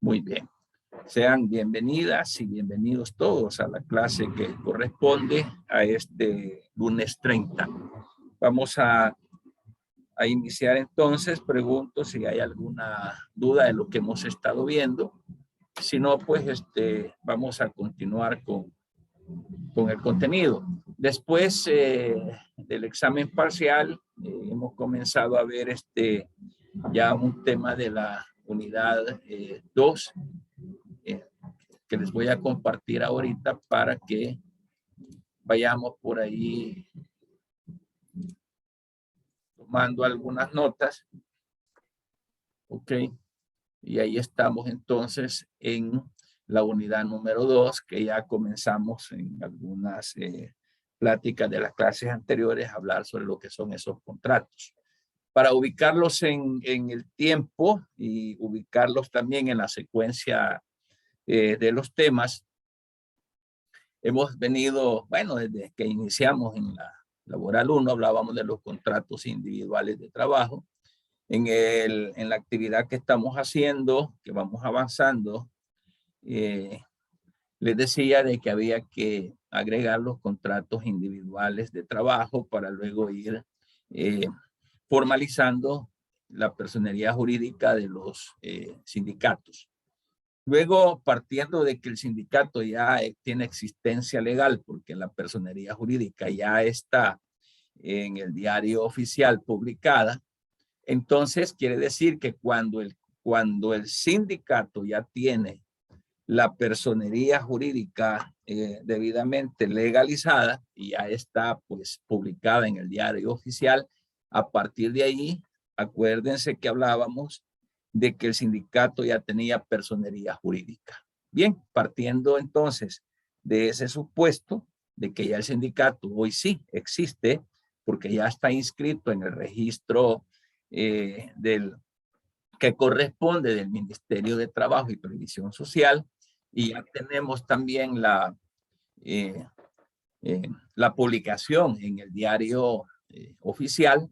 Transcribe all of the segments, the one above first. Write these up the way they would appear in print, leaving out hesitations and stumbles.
Muy bien. Sean bienvenidas y bienvenidos todos a la clase que corresponde a este lunes 30. Vamos a iniciar entonces. Pregunto si hay alguna duda de lo que hemos estado viendo. Si no, pues vamos a continuar con el contenido. Después del examen parcial, hemos comenzado a ver ya un tema de la unidad 2, que les voy a compartir ahorita para que vayamos por ahí tomando algunas notas. Ok. Y ahí estamos entonces en la unidad número 2, que ya comenzamos en algunas pláticas de las clases anteriores a hablar sobre lo que son esos contratos. Para ubicarlos en el tiempo y ubicarlos también en la secuencia de los temas, hemos venido, bueno, desde que iniciamos en la laboral 1, hablábamos de los contratos individuales de trabajo. En la actividad que estamos haciendo, que vamos avanzando, les decía de que había que agregar los contratos individuales de trabajo para luego ir formalizando la personería jurídica de los sindicatos. Luego, partiendo de que el sindicato ya tiene existencia legal, porque la personería jurídica ya está en el diario oficial publicada, entonces quiere decir que cuando el sindicato ya tiene la personería jurídica debidamente legalizada y ya está pues publicada en el diario oficial, a partir de ahí, acuérdense que hablábamos de que el sindicato ya tenía personería jurídica. Bien, partiendo entonces de ese supuesto de que ya el sindicato hoy sí existe, porque ya está inscrito en el registro que corresponde del Ministerio de Trabajo y Previsión Social, y ya tenemos también la publicación en el diario oficial.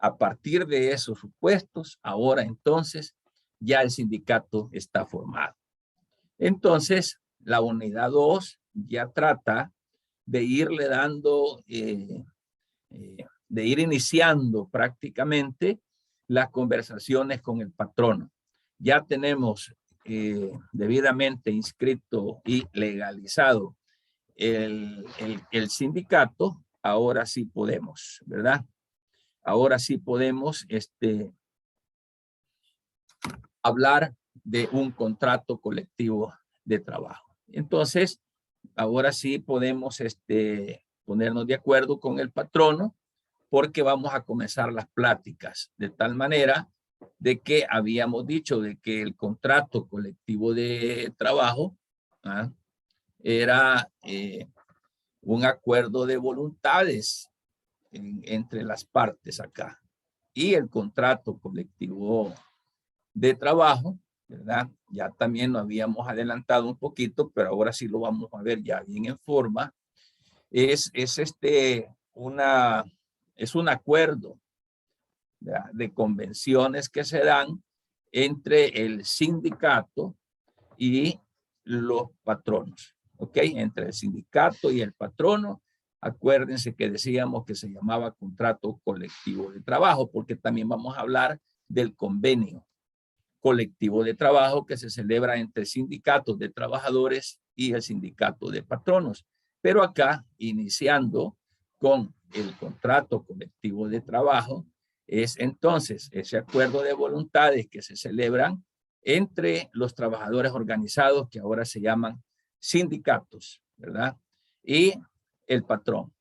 A partir de esos supuestos, ahora entonces ya el sindicato está formado. Entonces, la unidad 2 ya trata de irle dando, de ir iniciando prácticamente las conversaciones con el patrono. Ya tenemos debidamente inscrito y legalizado el sindicato. Ahora sí podemos, ¿verdad? Ahora sí podemos hablar de un contrato colectivo de trabajo. Entonces, ahora sí podemos ponernos de acuerdo con el patrono, porque vamos a comenzar las pláticas de tal manera de que habíamos dicho de que el contrato colectivo de trabajo era un acuerdo de voluntades entre las partes acá, y el contrato colectivo de trabajo, ¿verdad? Ya también lo habíamos adelantado un poquito, pero ahora sí lo vamos a ver ya bien en forma. Es un acuerdo de convenciones que se dan entre el sindicato y los patronos, ¿ok? Entre el sindicato y el patrono. Acuérdense que decíamos que se llamaba contrato colectivo de trabajo, porque también vamos a hablar del convenio colectivo de trabajo que se celebra entre sindicatos de trabajadores y el sindicato de patronos. Pero acá, iniciando con el contrato colectivo de trabajo, es entonces ese acuerdo de voluntades que se celebran entre los trabajadores organizados, que ahora se llaman sindicatos, ¿verdad? Y el patrón.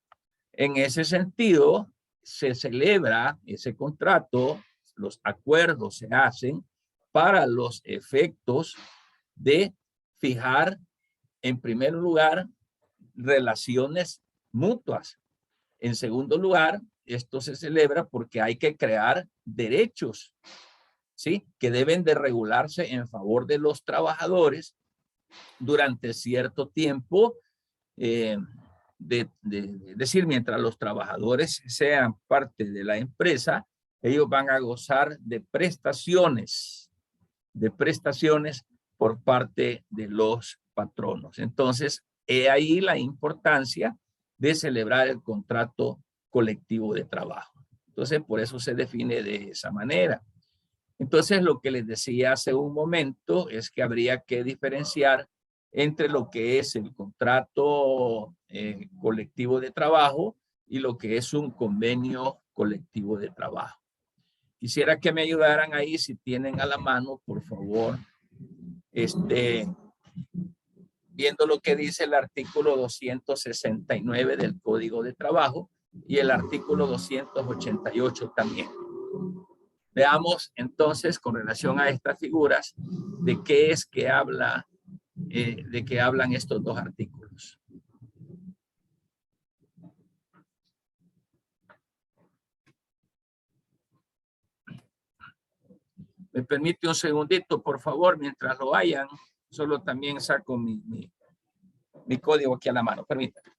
En ese sentido, se celebra ese contrato, los acuerdos se hacen para los efectos de fijar, en primer lugar, relaciones mutuas. En segundo lugar, esto se celebra porque hay que crear derechos, ¿sí? Que deben de regularse en favor de los trabajadores durante cierto tiempo, decir, mientras los trabajadores sean parte de la empresa, ellos van a gozar de prestaciones por parte de los patronos. Entonces, he ahí la importancia de celebrar el contrato colectivo de trabajo. Entonces, por eso se define de esa manera. Entonces, lo que les decía hace un momento es que habría que diferenciar entre lo que es el contrato colectivo de trabajo y lo que es un convenio colectivo de trabajo. Quisiera que me ayudaran ahí, si tienen a la mano, por favor, viendo lo que dice el artículo 269 del Código de Trabajo y el artículo 288 también. Veamos entonces, con relación a estas figuras, de qué es que habla, de qué hablan estos dos artículos. Me permite un segundito, por favor, mientras lo hayan. Solo también saco mi código aquí a la mano. Permítanme.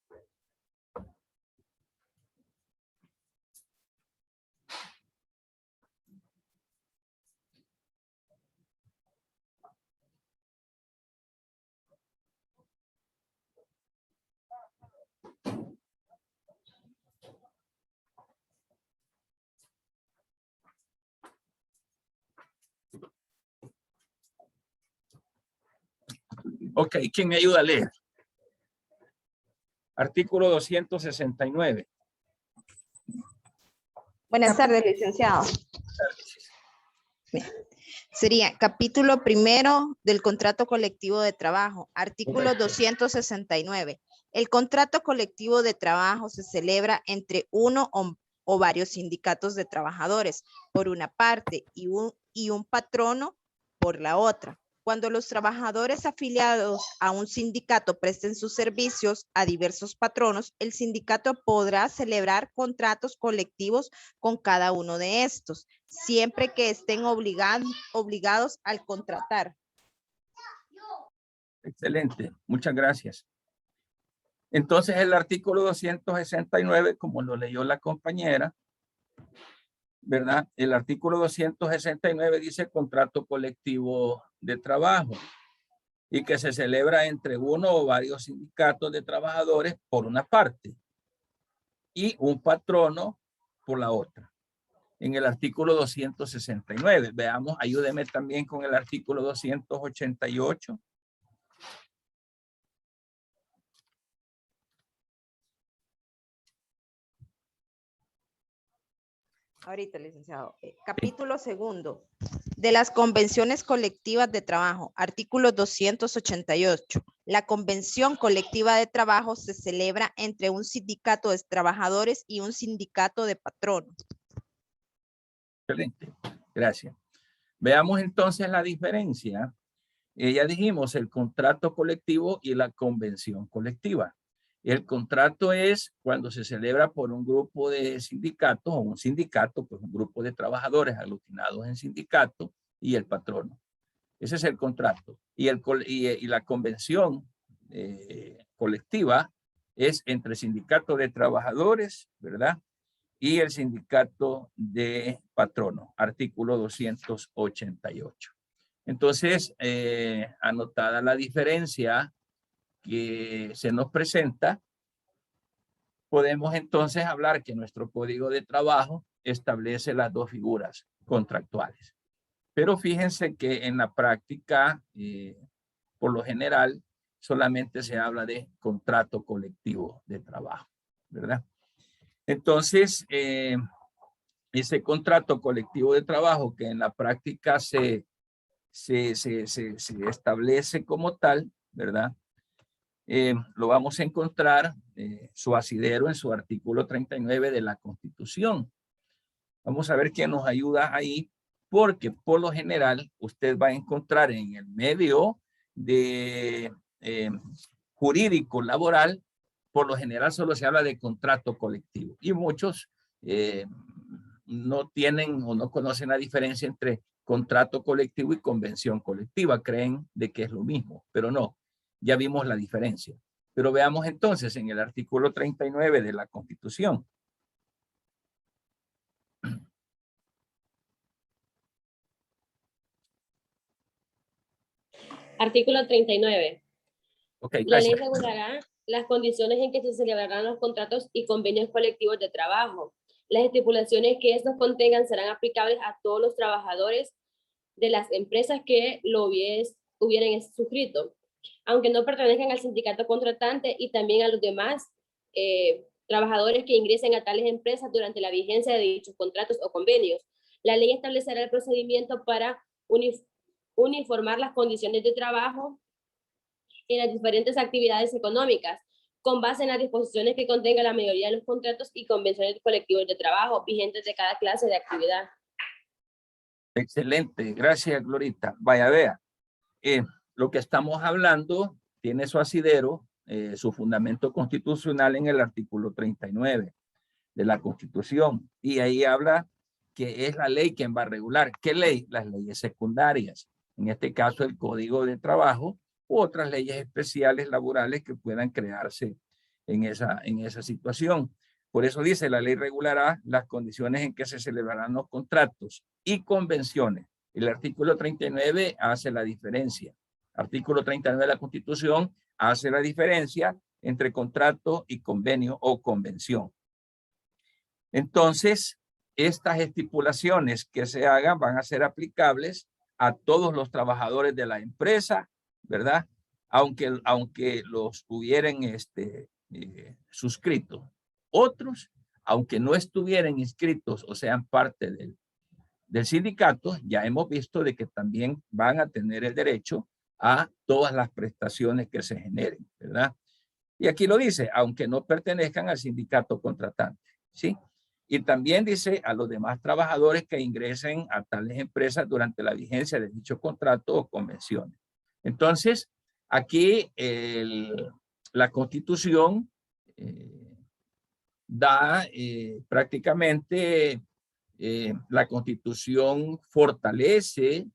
Ok, ¿quién me ayuda a leer? Artículo 269. Buenas tardes, licenciado. Bien. Sería capítulo primero del contrato colectivo de trabajo, artículo 269. El contrato colectivo de trabajo se celebra entre uno o varios sindicatos de trabajadores por una parte y un patrono por la otra. Cuando los trabajadores afiliados a un sindicato presten sus servicios a diversos patronos, el sindicato podrá celebrar contratos colectivos con cada uno de estos, siempre que estén obligados al contratar. Excelente, muchas gracias. Entonces, el artículo 269, como lo leyó la compañera, ¿verdad? El artículo 269 dice contrato colectivo de trabajo y que se celebra entre uno o varios sindicatos de trabajadores por una parte y un patrono por la otra. En el artículo 269, veamos, ayúdeme también con el artículo 288. Ahorita, licenciado. Capítulo segundo de las convenciones colectivas de trabajo, artículo 288. La convención colectiva de trabajo se celebra entre un sindicato de trabajadores y un sindicato de patronos. Excelente, gracias. Veamos entonces la diferencia. Ya dijimos el contrato colectivo y la convención colectiva. El contrato es cuando se celebra por un grupo de sindicatos o un sindicato, pues un grupo de trabajadores aglutinados en sindicato y el patrono. Ese es el contrato. Y la convención colectiva es entre sindicato de trabajadores, ¿verdad? Y el sindicato de patronos, artículo 288. Entonces, anotada la diferencia que se nos presenta, podemos entonces hablar que nuestro código de trabajo establece las dos figuras contractuales. Pero fíjense que en la práctica, por lo general, solamente se habla de contrato colectivo de trabajo, ¿verdad? Entonces, ese contrato colectivo de trabajo que en la práctica se establece como tal, ¿verdad? Lo vamos a encontrar su asidero en su artículo 39 de la Constitución. Vamos a ver quién nos ayuda ahí, porque por lo general usted va a encontrar en el medio de jurídico laboral, por lo general solo se habla de contrato colectivo y muchos no tienen o no conocen la diferencia entre contrato colectivo y convención colectiva, creen de que es lo mismo, pero no. Ya vimos la diferencia. Pero veamos entonces en el artículo 39 de la Constitución. Artículo 39. Ok, La ley gracias. regulará las condiciones en que se celebrarán los contratos y convenios colectivos de trabajo. Las estipulaciones que estos contengan serán aplicables a todos los trabajadores de las empresas que lo hubieran suscrito, aunque no pertenezcan al sindicato contratante, y también a los demás trabajadores que ingresen a tales empresas durante la vigencia de dichos contratos o convenios. La ley establecerá el procedimiento para uniformar las condiciones de trabajo en las diferentes actividades económicas, con base en las disposiciones que contenga la mayoría de los contratos y convenciones colectivos de trabajo vigentes de cada clase de actividad. Excelente, gracias, Glorita. Vaya, vea, lo que estamos hablando tiene su asidero, su fundamento constitucional en el artículo 39 de la Constitución, y ahí habla que es la ley quien va a regular. ¿Qué ley? Las leyes secundarias, en este caso el Código de Trabajo u otras leyes especiales laborales que puedan crearse en esa situación. Por eso dice, la ley regulará las condiciones en que se celebrarán los contratos y convenciones. El artículo 39 hace la diferencia. Artículo 39 de la Constitución hace la diferencia entre contrato y convenio o convención. Entonces, estas estipulaciones que se hagan van a ser aplicables a todos los trabajadores de la empresa, ¿verdad? Aunque los hubieran suscrito. Otros, aunque no estuvieran inscritos o sean parte del sindicato, ya hemos visto de que también van a tener el derecho a todas las prestaciones que se generen, ¿verdad? Y aquí lo dice, aunque no pertenezcan al sindicato contratante, ¿sí? Y también dice a los demás trabajadores que ingresen a tales empresas durante la vigencia de dicho contrato o convenciones. Entonces, aquí la Constitución da prácticamente, la Constitución fortalece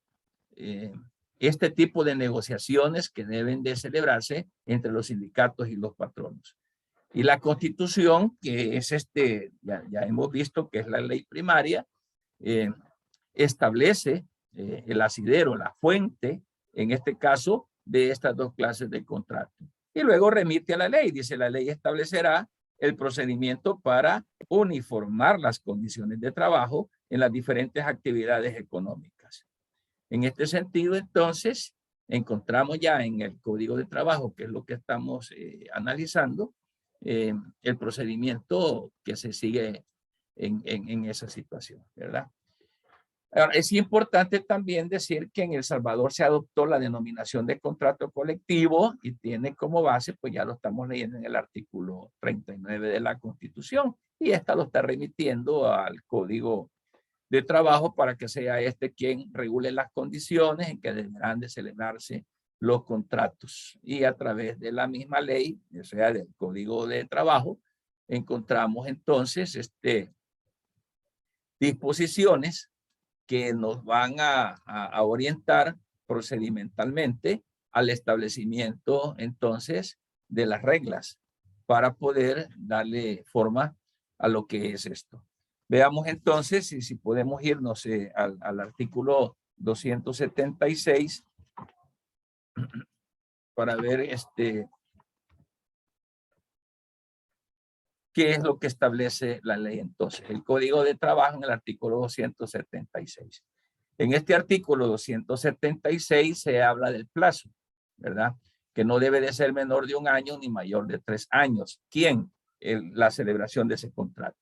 este tipo de negociaciones que deben de celebrarse entre los sindicatos y los patronos. Y la Constitución, que es ya hemos visto que es la ley primaria, establece el asidero, la fuente, en este caso, de estas dos clases de contrato. Y luego remite a la ley, dice la ley establecerá el procedimiento para uniformar las condiciones de trabajo en las diferentes actividades económicas. En este sentido, entonces, encontramos ya en el Código de Trabajo, que es lo que estamos analizando, el procedimiento que se sigue en esa situación, ¿verdad? Ahora, es importante también decir que en El Salvador se adoptó la denominación de contrato colectivo y tiene como base, pues ya lo estamos leyendo en el artículo 39 de la Constitución, y esta lo está remitiendo al Código de Trabajo para que sea quien regule las condiciones en que deberán de celebrarse los contratos. Y a través de la misma ley, o sea, del Código de Trabajo, encontramos entonces disposiciones que nos van a orientar procedimentalmente al establecimiento entonces de las reglas para poder darle forma a lo que es esto. Veamos entonces si podemos irnos al artículo 276 para ver qué es lo que establece la ley entonces. El Código de Trabajo en el artículo 276. En este artículo 276 se habla del plazo, ¿verdad? Que no debe de ser menor de 1 año ni mayor de 3 años. ¿Quién? La celebración de ese contrato.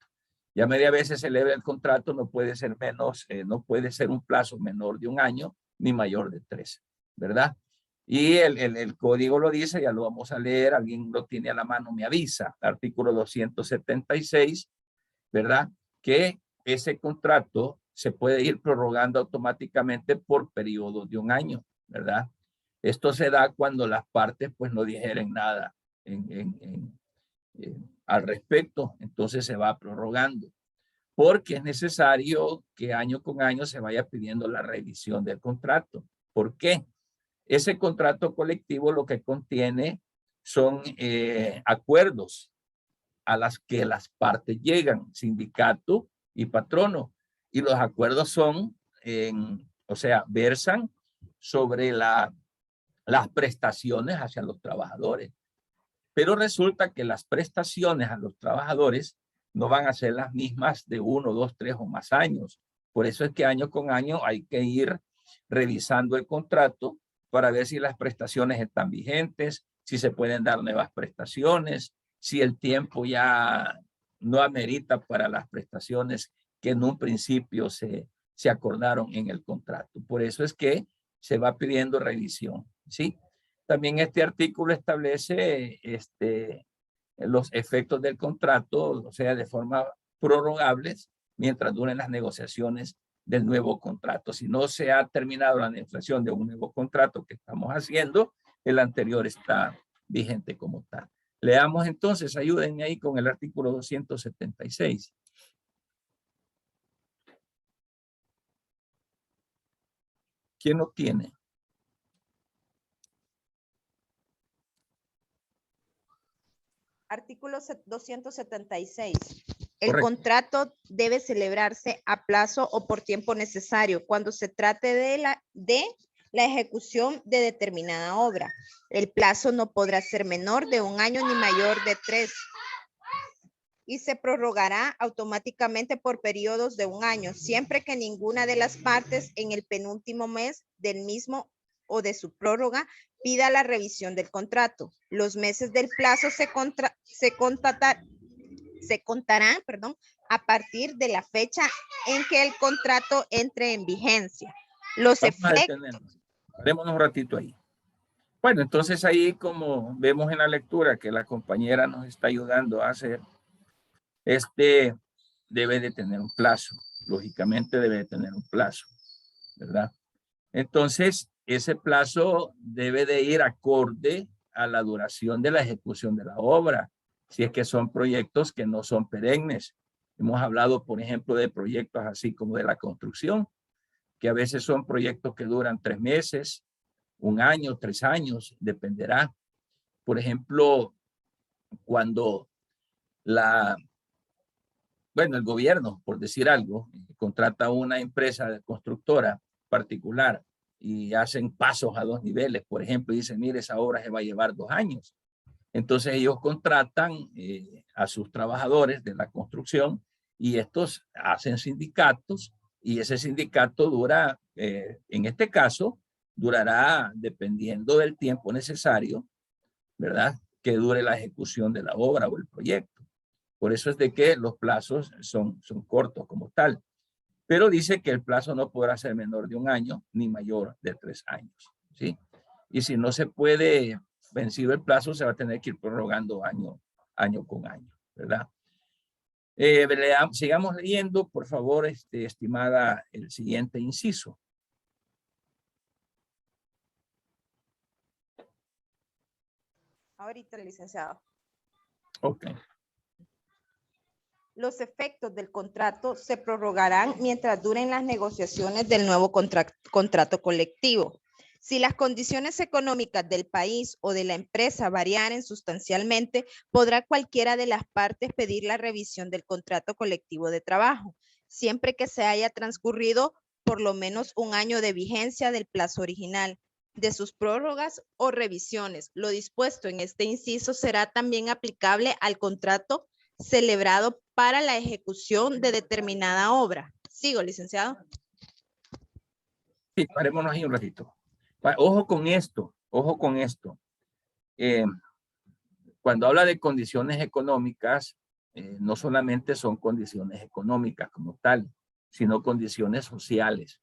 Ya media vez se celebra el contrato, no puede ser menos, no puede ser un plazo menor de 1 año ni mayor de 3, ¿verdad? Y el código lo dice, ya lo vamos a leer, alguien lo tiene a la mano, me avisa, artículo 276, ¿verdad? Que ese contrato se puede ir prorrogando automáticamente por periodos de 1 año, ¿verdad? Esto se da cuando las partes pues no dijeren nada al respecto, entonces se va prorrogando, porque es necesario que año con año se vaya pidiendo la revisión del contrato. ¿Por qué? Ese contrato colectivo lo que contiene son acuerdos a las que las partes llegan, sindicato y patrono, y los acuerdos son, o sea, versan sobre la las prestaciones hacia los trabajadores. Pero resulta que las prestaciones a los trabajadores no van a ser las mismas de 1, 2, 3 o más años. Por eso es que año con año hay que ir revisando el contrato para ver si las prestaciones están vigentes, si se pueden dar nuevas prestaciones, si el tiempo ya no amerita para las prestaciones que en un principio se acordaron en el contrato. Por eso es que se va pidiendo revisión, ¿sí? También este artículo establece los efectos del contrato, o sea, de forma prorrogables mientras duren las negociaciones del nuevo contrato. Si no se ha terminado la negociación de un nuevo contrato que estamos haciendo, el anterior está vigente como tal. Leamos entonces, ayúdenme ahí con el artículo 276. ¿Quién lo tiene? Artículo 276. El Correcto. contrato debe celebrarse a plazo o por tiempo necesario cuando se trate de la ejecución de determinada obra. El plazo no podrá ser menor de 1 año ni mayor de 3 y se prorrogará automáticamente por periodos de 1 año, siempre que ninguna de las partes en el penúltimo mes del mismo o de su prórroga pida la revisión del contrato. Los meses del plazo se contarán, a partir de la fecha en que el contrato entre en vigencia. Los efectos. Parémonos un ratito ahí. Bueno, entonces ahí, como vemos en la lectura que la compañera nos está ayudando a hacer, debe de tener un plazo. Lógicamente debe de tener un plazo, ¿verdad? Entonces, ese plazo debe de ir acorde a la duración de la ejecución de la obra, si es que son proyectos que no son perennes. Hemos hablado, por ejemplo, de proyectos así como de la construcción, que a veces son proyectos que duran 3 meses, 1 año, 3 años, dependerá. Por ejemplo, cuando el gobierno, por decir algo, contrata una empresa constructora particular y hacen pasos a 2 niveles, por ejemplo, y dicen, mire, esa obra se va a llevar 2 años. Entonces ellos contratan a sus trabajadores de la construcción y estos hacen sindicatos y ese sindicato dura, en este caso, durará dependiendo del tiempo necesario, ¿verdad? Que dure la ejecución de la obra o el proyecto. Por eso es de que los plazos son cortos como tal. Pero dice que el plazo no podrá ser menor de 1 año ni mayor de 3 años, ¿sí? Y si no se puede vencido el plazo, se va a tener que ir prorrogando año con año, ¿verdad? Sigamos leyendo, por favor, estimada, el siguiente inciso. Ahorita, licenciado. Ok. Los efectos del contrato se prorrogarán mientras duren las negociaciones del nuevo contrato colectivo. Si las condiciones económicas del país o de la empresa variaren sustancialmente, podrá cualquiera de las partes pedir la revisión del contrato colectivo de trabajo, siempre que se haya transcurrido por lo menos 1 año de vigencia del plazo original, de sus prórrogas o revisiones. Lo dispuesto en este inciso será también aplicable al contrato celebrado para la ejecución de determinada obra. ¿Sigo, licenciado? Sí, parémonos ahí un ratito. Ojo con esto, ojo con esto. Cuando habla de condiciones económicas, no solamente son condiciones económicas como tal, sino condiciones sociales,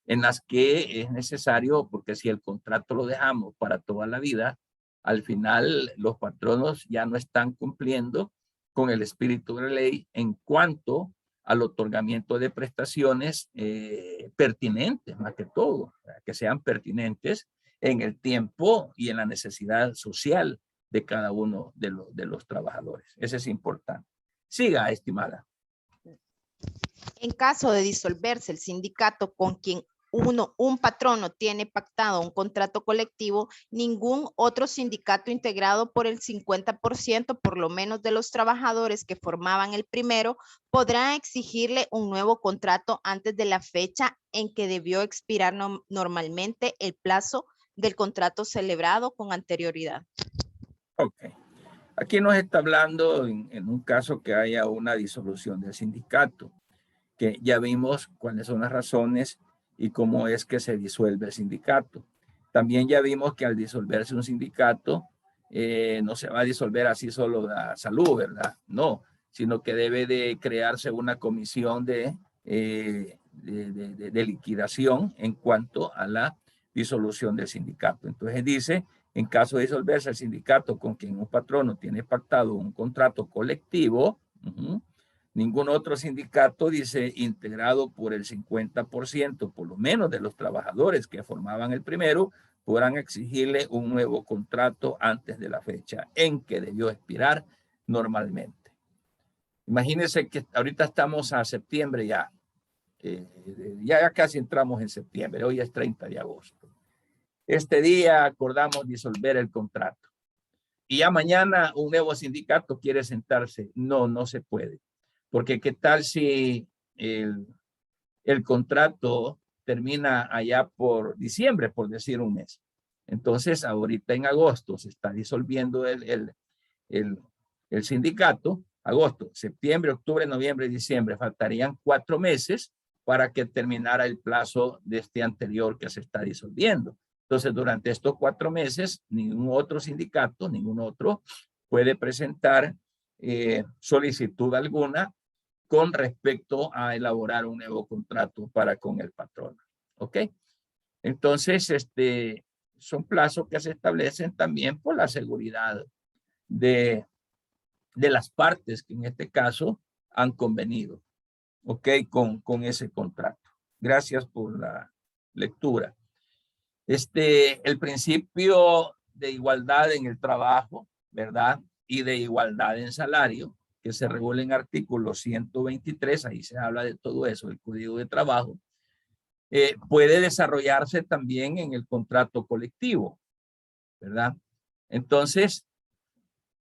en las que es necesario, porque si el contrato lo dejamos para toda la vida, al final los patronos ya no están cumpliendo con el espíritu de la ley en cuanto al otorgamiento de prestaciones pertinentes, más que todo, que sean pertinentes en el tiempo y en la necesidad social de cada uno de los trabajadores. Eso es importante. Siga, estimada. En caso de disolverse el sindicato con quien un patrono tiene pactado un contrato colectivo, ningún otro sindicato integrado por el 50% por lo menos de los trabajadores que formaban el primero podrá exigirle un nuevo contrato antes de la fecha en que debió expirar normalmente el plazo del contrato celebrado con anterioridad. Ok. Aquí nos está hablando en un caso que haya una disolución del sindicato, que ya vimos cuáles son las razones y cómo es que se disuelve el sindicato. También ya vimos que al disolverse un sindicato, no se va a disolver así solo la salud, ¿verdad? No, sino que debe de crearse una comisión de liquidación en cuanto a la disolución del sindicato. Entonces dice, en caso de disolverse el sindicato con quien un patrono tiene pactado un contrato colectivo, ningún otro sindicato, dice, integrado por el 50%, por lo menos, de los trabajadores que formaban el primero, podrán exigirle un nuevo contrato antes de la fecha en que debió expirar normalmente. Imagínense que ahorita estamos a septiembre ya. Ya casi entramos en septiembre, hoy es 30 de agosto. Este día acordamos disolver el contrato. Y ya mañana un nuevo sindicato quiere sentarse. No, no se puede. Porque qué tal si el contrato termina allá por diciembre, por decir un mes. Entonces, ahorita en agosto se está disolviendo el sindicato. Agosto, septiembre, octubre, noviembre, diciembre. Faltarían 4 meses para que terminara el plazo de este anterior que se está disolviendo. Entonces, durante estos 4 meses, ningún otro sindicato, ningún otro puede presentar solicitud alguna con respecto a elaborar un nuevo contrato para con el patrono. ¿Ok? Entonces, son plazos que se establecen también por la seguridad de las partes que en este caso han convenido, ¿ok? Con ese contrato. Gracias por la lectura. El principio de igualdad en el trabajo, ¿verdad? Y de igualdad en salario, que se regula en artículo 123, ahí se habla de todo eso, el Código de Trabajo, puede desarrollarse también en el contrato colectivo, ¿verdad? Entonces,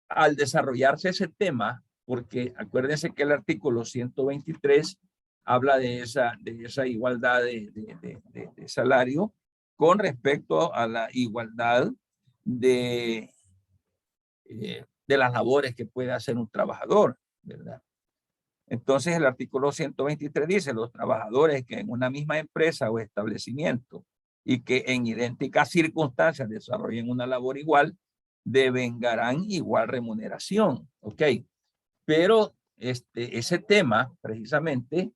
al desarrollarse ese tema, porque acuérdense que el artículo 123 habla de esa igualdad de salario con respecto a la igualdad de las labores que puede hacer un trabajador, ¿verdad? Entonces el artículo 123 dice, los trabajadores que en una misma empresa o establecimiento y que en idénticas circunstancias desarrollen una labor igual, devengarán igual remuneración, ¿ok? Pero ese tema precisamente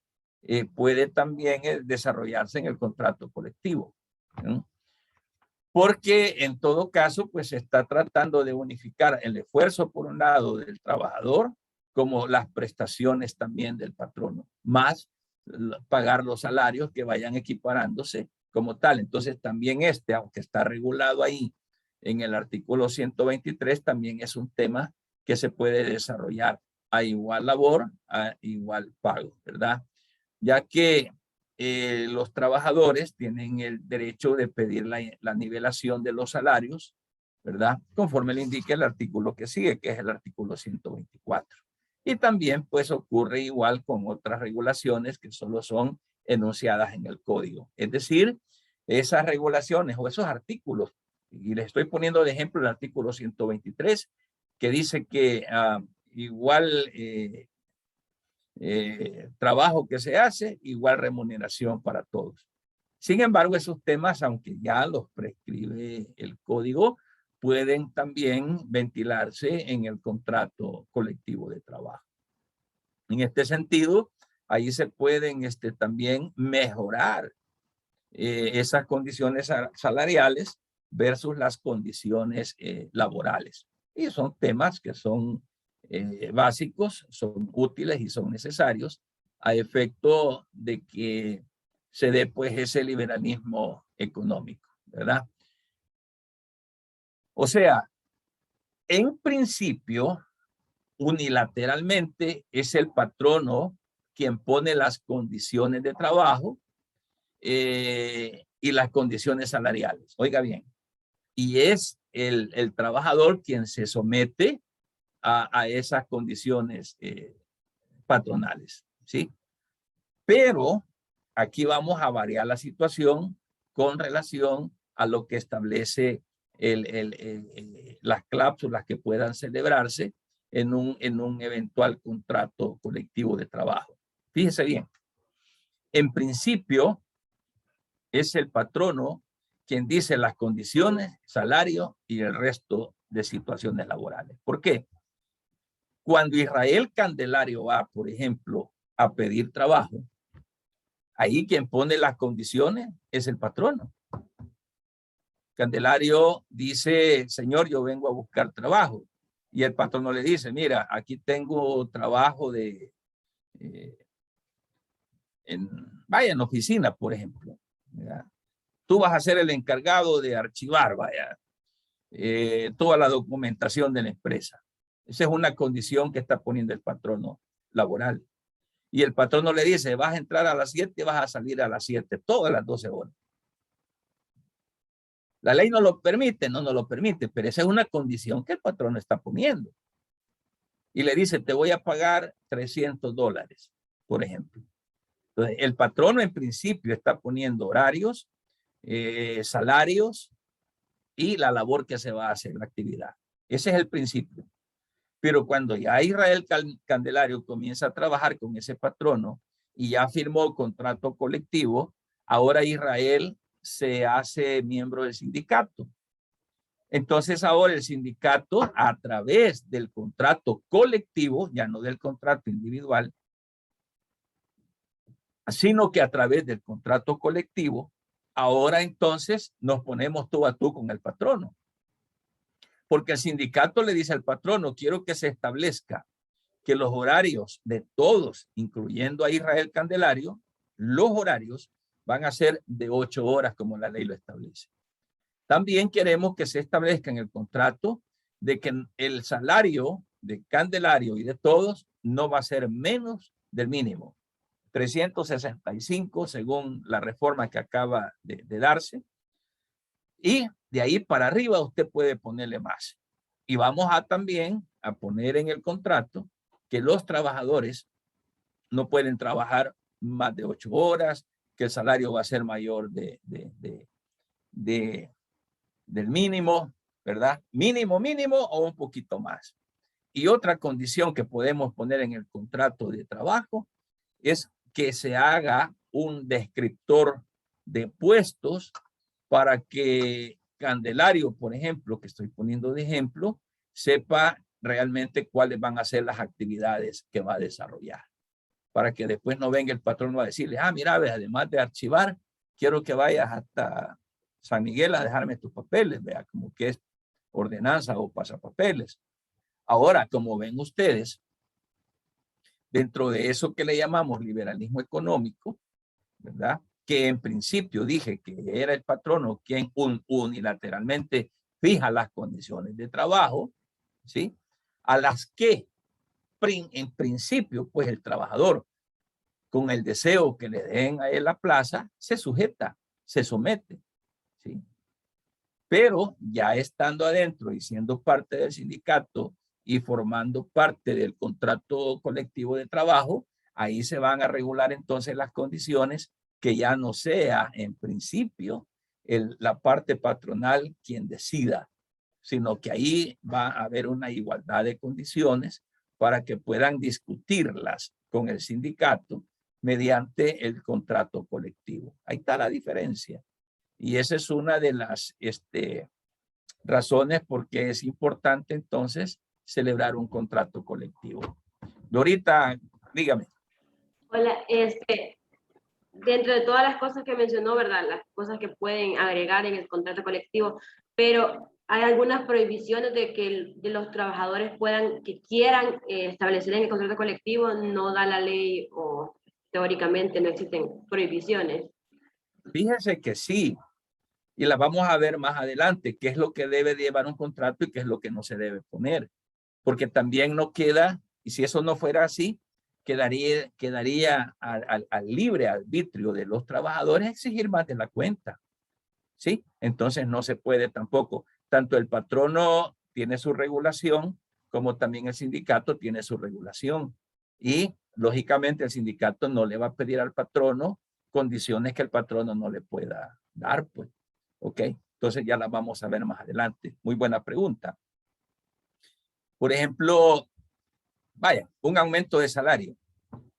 puede también desarrollarse en el contrato colectivo, ¿no? Porque en todo caso, pues se está tratando de unificar el esfuerzo por un lado del trabajador, como las prestaciones también del patrono, más pagar los salarios que vayan equiparándose como tal. Entonces también aunque está regulado ahí en el artículo 123, también es un tema que se puede desarrollar a igual labor, a igual pago, ¿verdad? Ya que los trabajadores tienen el derecho de pedir la nivelación de los salarios, ¿verdad? Conforme le indica el artículo que sigue, que es el artículo 124. Y también pues ocurre igual con otras regulaciones que solo son enunciadas en el código. Es decir, esas regulaciones o esos artículos, y les estoy poniendo de ejemplo el artículo 123, que dice que igual trabajo que se hace, igual remuneración para todos. Sin embargo, esos temas, aunque ya los prescribe el código, pueden también ventilarse en el contrato colectivo de trabajo. En este sentido, ahí se pueden también mejorar esas condiciones salariales versus las condiciones laborales. Y son temas que son básicos, son útiles y son necesarios a efecto de que se dé pues ese liberalismo económico, ¿verdad? O sea, en principio, unilateralmente es el patrono quien pone las condiciones de trabajo y las condiciones salariales. Oiga bien, y es el trabajador quien se somete a esas condiciones patronales, ¿sí? Pero aquí vamos a variar la situación con relación a lo que establece las cláusulas que puedan celebrarse en un eventual contrato colectivo de trabajo. Fíjese bien, en principio es el patrono quien dice las condiciones, salario y el resto de situaciones laborales. ¿Por qué? Cuando Israel Candelario va, por ejemplo, a pedir trabajo, ahí quien pone las condiciones es el patrono. Candelario dice, señor, yo vengo a buscar trabajo. Y el patrono le dice, mira, aquí tengo trabajo vaya, en oficina, por ejemplo. ¿Verdad? Tú vas a ser el encargado de archivar, vaya, toda la documentación de la empresa. Esa es una condición que está poniendo el patrono laboral. Y el patrono le dice, vas a entrar a las 7 y vas a salir a las 7, todas las 12 horas. La ley no lo permite, no lo permite, pero esa es una condición que el patrono está poniendo. Y le dice, te voy a pagar $300, por ejemplo. Entonces, el patrono en principio está poniendo horarios, salarios y la labor que se va a hacer, la actividad. Ese es el principio. Pero cuando ya Israel Candelario comienza a trabajar con ese patrono y ya firmó contrato colectivo, ahora Israel se hace miembro del sindicato. Entonces ahora el sindicato, a través del contrato colectivo, ya no del contrato individual, sino que a través del contrato colectivo, ahora entonces nos ponemos tú a tú con el patrono. Porque el sindicato le dice al patrono, quiero que se establezca que los horarios de todos, incluyendo a Israel Candelario, los horarios van a ser de 8 horas como la ley lo establece. También queremos que se establezca en el contrato de que el salario de Candelario y de todos no va a ser menos del mínimo. 365 según la reforma que acaba de darse. Y de ahí para arriba usted puede ponerle más. Y vamos a también a poner en el contrato que los trabajadores no pueden trabajar más de 8 horas, que el salario va a ser mayor del mínimo, ¿verdad? Mínimo o un poquito más. Y otra condición que podemos poner en el contrato de trabajo es que se haga un descriptor de puestos para que Candelario, por ejemplo, que estoy poniendo de ejemplo, sepa realmente cuáles van a ser las actividades que va a desarrollar. Para que después no venga el patrón a decirle, mira, además de archivar, quiero que vayas hasta San Miguel a dejarme tus papeles, vea, como que es ordenanza o pasapapeles. Ahora, como ven ustedes, dentro de eso que le llamamos liberalismo económico, ¿verdad? Que en principio dije que era el patrono quien unilateralmente fija las condiciones de trabajo, ¿sí? A las que en principio, pues el trabajador, con el deseo que le den a él la plaza, se sujeta, se somete, ¿sí? Pero ya estando adentro y siendo parte del sindicato y formando parte del contrato colectivo de trabajo, ahí se van a regular entonces las condiciones que ya no sea en principio la parte patronal quien decida, sino que ahí va a haber una igualdad de condiciones para que puedan discutirlas con el sindicato mediante el contrato colectivo. Ahí está la diferencia. Y esa es una de las razones por qué es importante entonces celebrar un contrato colectivo. Dorita, dígame. Hola, dentro de todas las cosas que mencionó, ¿verdad? Las cosas que pueden agregar en el contrato colectivo, pero hay algunas prohibiciones de que de los trabajadores que quieran establecer en el contrato colectivo, no da la ley o teóricamente no existen prohibiciones. Fíjense que sí, y las vamos a ver más adelante, qué es lo que debe llevar un contrato y qué es lo que no se debe poner, porque también no queda, y si eso no fuera así, quedaría al libre arbitrio de los trabajadores exigir más de la cuenta, ¿sí? Entonces no se puede tampoco. Tanto el patrono tiene su regulación, como también el sindicato tiene su regulación. Y lógicamente el sindicato no le va a pedir al patrono condiciones que el patrono no le pueda dar, pues. ¿Ok? Entonces ya las vamos a ver más adelante. Muy buena pregunta. Por ejemplo, vaya, un aumento de salario.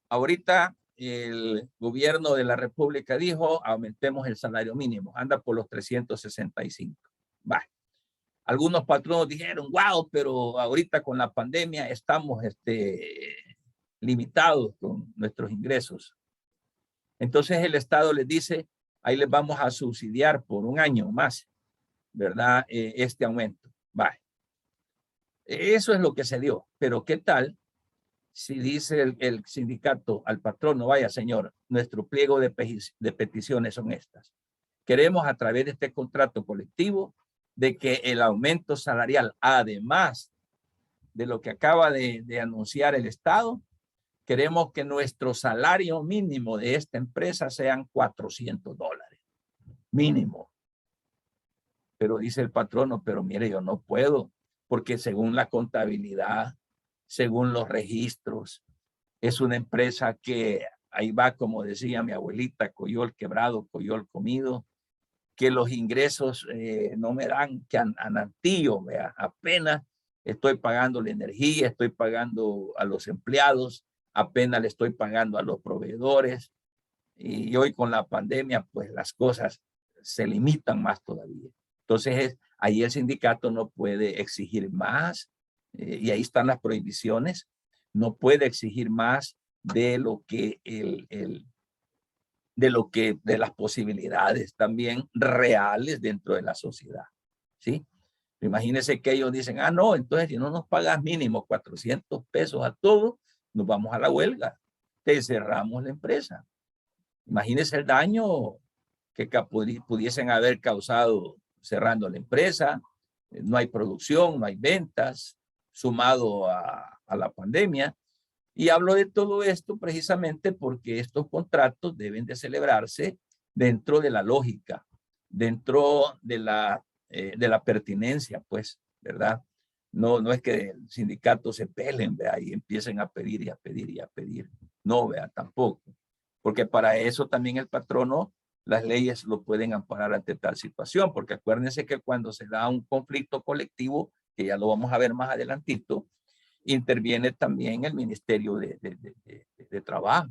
Ahorita el gobierno de la República dijo, aumentemos el salario mínimo. Anda por los 365. Vaya. Algunos patronos dijeron, wow, pero ahorita con la pandemia estamos limitados con nuestros ingresos. Entonces el Estado les dice, ahí les vamos a subsidiar por un año más, ¿verdad? Este aumento. Vaya. Eso es lo que se dio. Pero ¿qué tal si dice el sindicato al patrono, vaya señor, nuestro pliego de peticiones son estas? Queremos a través de este contrato colectivo de que el aumento salarial, además de lo que acaba de anunciar el Estado, queremos que nuestro salario mínimo de esta empresa sean $400. Mínimo. Pero dice el patrono, pero mire, yo no puedo, porque según la contabilidad, según los registros, es una empresa que ahí va, como decía mi abuelita, coyol quebrado, coyol comido, que los ingresos no me dan que anantillo, vea, apenas estoy pagando la energía, estoy pagando a los empleados, apenas le estoy pagando a los proveedores, y hoy con la pandemia, pues las cosas se limitan más todavía. Entonces, ahí el sindicato no puede exigir más, y ahí están las prohibiciones, no puede exigir más de lo que de las posibilidades también reales dentro de la sociedad, ¿sí? Imagínense que ellos dicen, ah, no, entonces si no nos pagas mínimo 400 pesos a todos, nos vamos a la huelga, te cerramos la empresa. Imagínense el daño que pudiesen haber causado cerrando la empresa, no hay producción, no hay ventas, sumado a la pandemia. Y hablo de todo esto precisamente porque estos contratos deben de celebrarse dentro de la lógica, dentro de la pertinencia, pues, ¿verdad? No es que el sindicato se peleen, vea, y empiecen a pedir y a pedir y a pedir. No, vea, tampoco. Porque para eso también el patrono, las leyes lo pueden amparar ante tal situación, porque acuérdense que cuando se da un conflicto colectivo, que ya lo vamos a ver más adelantito, interviene también el Ministerio de Trabajo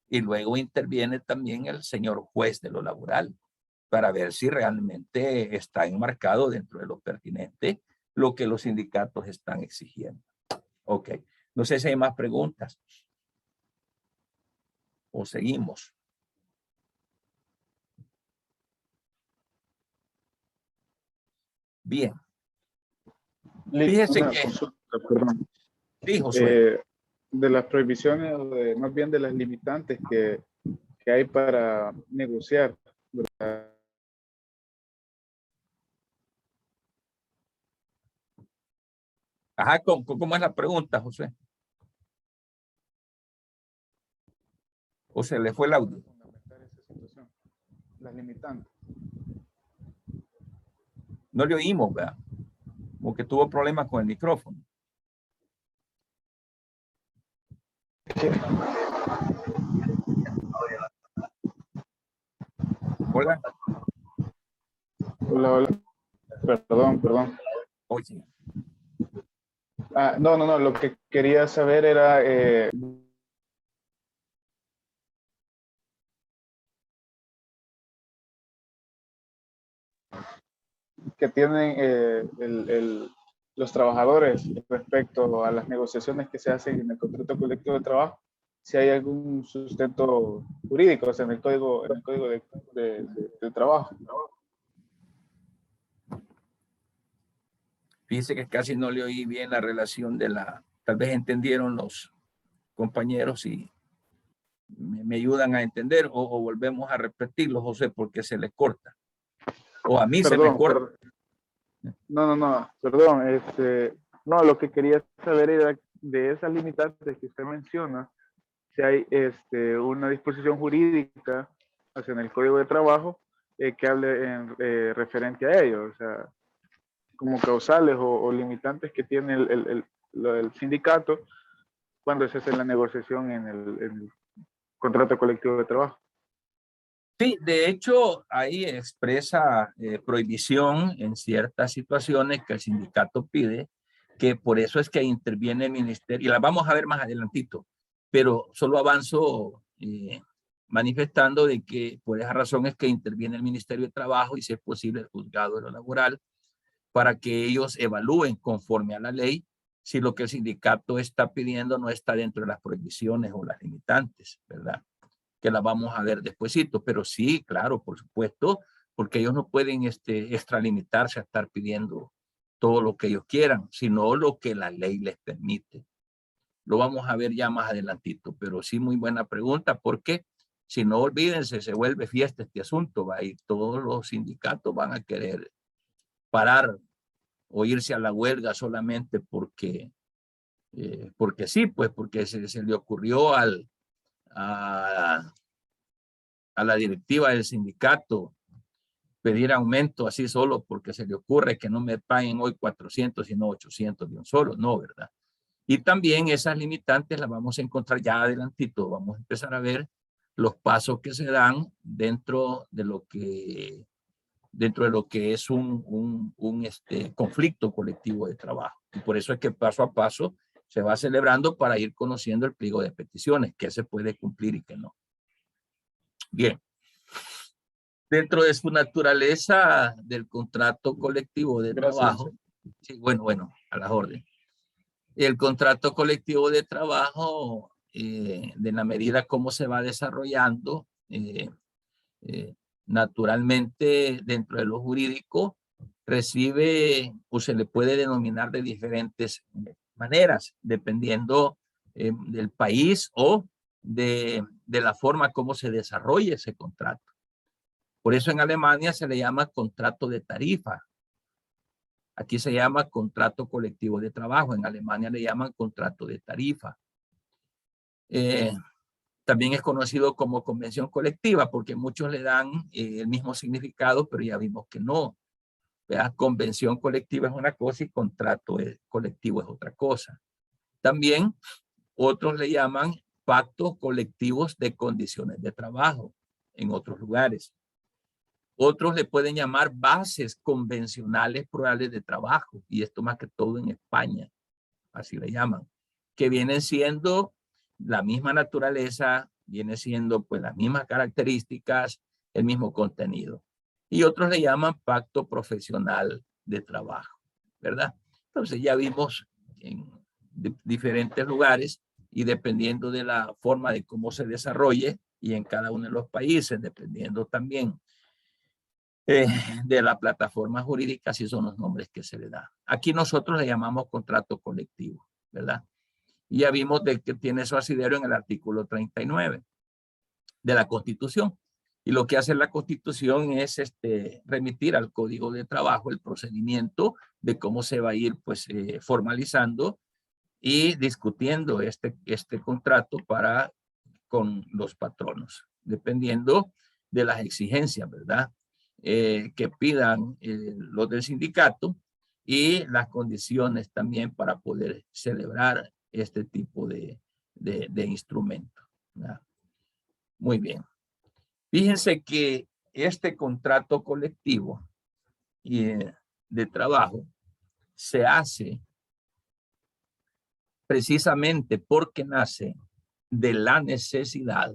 y luego interviene también el señor juez de lo laboral para ver si realmente está enmarcado dentro de lo pertinente lo que los sindicatos están exigiendo. Ok, no sé si hay más preguntas o seguimos. Bien. Fíjese que... Perdón. Sí, Josué. De las prohibiciones, o más bien de las limitantes que hay para negociar, ¿verdad? Ajá, ¿cómo es la pregunta, José? ¿O se le fue el audio? Las limitantes. No le oímos, ¿verdad? Como que tuvo problemas con el micrófono. Hola. Hola. Perdón. Oye. No, lo que quería saber era que tienen los trabajadores respecto a las negociaciones que se hacen en el contrato colectivo de trabajo, si hay algún sustento jurídico, o sea, en el código de trabajo. Fíjese que casi no le oí bien la relación tal vez entendieron los compañeros y me ayudan a entender o volvemos a repetirlo, José, porque se le corta. O a mí se me corta. Perdón. No, lo que quería saber era de esas limitantes que usted menciona, si hay una disposición jurídica en el Código de Trabajo que hable referente a ello, o sea, como causales o limitantes que tiene el sindicato cuando se hace la negociación en el contrato colectivo de trabajo. Sí, de hecho, ahí expresa prohibición en ciertas situaciones que el sindicato pide, que por eso es que interviene el ministerio, y la vamos a ver más adelantito, pero solo avanzo manifestando de que por esa razón es que interviene el Ministerio de Trabajo y si es posible el Juzgado de lo Laboral, para que ellos evalúen conforme a la ley si lo que el sindicato está pidiendo no está dentro de las prohibiciones o las limitantes, ¿verdad? Que la vamos a ver despuesito, pero sí, claro, por supuesto, porque ellos no pueden extralimitarse a estar pidiendo todo lo que ellos quieran, sino lo que la ley les permite. Lo vamos a ver ya más adelantito, pero sí, muy buena pregunta, porque si no, olvídense, se vuelve fiesta este asunto, ¿va? Y todos los sindicatos van a querer parar o irse a la huelga solamente porque sí, pues porque se le ocurrió a la directiva del sindicato pedir aumento así solo porque se le ocurre que no me paguen hoy 400 sino 800 de un solo, no, ¿verdad? Y también esas limitantes las vamos a encontrar ya adelantito, vamos a empezar a ver los pasos que se dan dentro de lo que es un conflicto colectivo de trabajo. Y por eso es que paso a paso se va celebrando para ir conociendo el pliego de peticiones, qué se puede cumplir y qué no. Bien. Dentro de su naturaleza del contrato colectivo de trabajo, sí, bueno, a las órdenes. El contrato colectivo de trabajo, de la medida como se va desarrollando, naturalmente dentro de lo jurídico, recibe o se le puede denominar de diferentes maneras, dependiendo del país o de la forma como se desarrolla ese contrato. Por eso en Alemania se le llama contrato de tarifa. Aquí se llama contrato colectivo de trabajo. En Alemania le llaman contrato de tarifa. También es conocido como convención colectiva porque muchos le dan el mismo significado, pero ya vimos que no. ¿Verdad? Convención colectiva es una cosa y contrato colectivo es otra cosa. También otros le llaman pactos colectivos de condiciones de trabajo en otros lugares. Otros le pueden llamar bases convencionales plurales de trabajo, y esto más que todo en España, así le llaman, que vienen siendo la misma naturaleza, viene siendo pues las mismas características, el mismo contenido. Y otros le llaman pacto profesional de trabajo, ¿verdad? Entonces ya vimos en diferentes lugares y dependiendo de la forma de cómo se desarrolle y en cada uno de los países, dependiendo también de la plataforma jurídica, si son los nombres que se le da. Aquí nosotros le llamamos contrato colectivo, ¿verdad? Y ya vimos de que tiene su asidero en el artículo 39 de la Constitución. Y lo que hace la Constitución es remitir al Código de Trabajo el procedimiento de cómo se va a ir pues formalizando y discutiendo este contrato con los patronos, dependiendo de las exigencias, ¿verdad? Que pidan los del sindicato y las condiciones también para poder celebrar este tipo de instrumento, ¿verdad? Muy bien. Fíjense que este contrato colectivo de trabajo se hace precisamente porque nace de la necesidad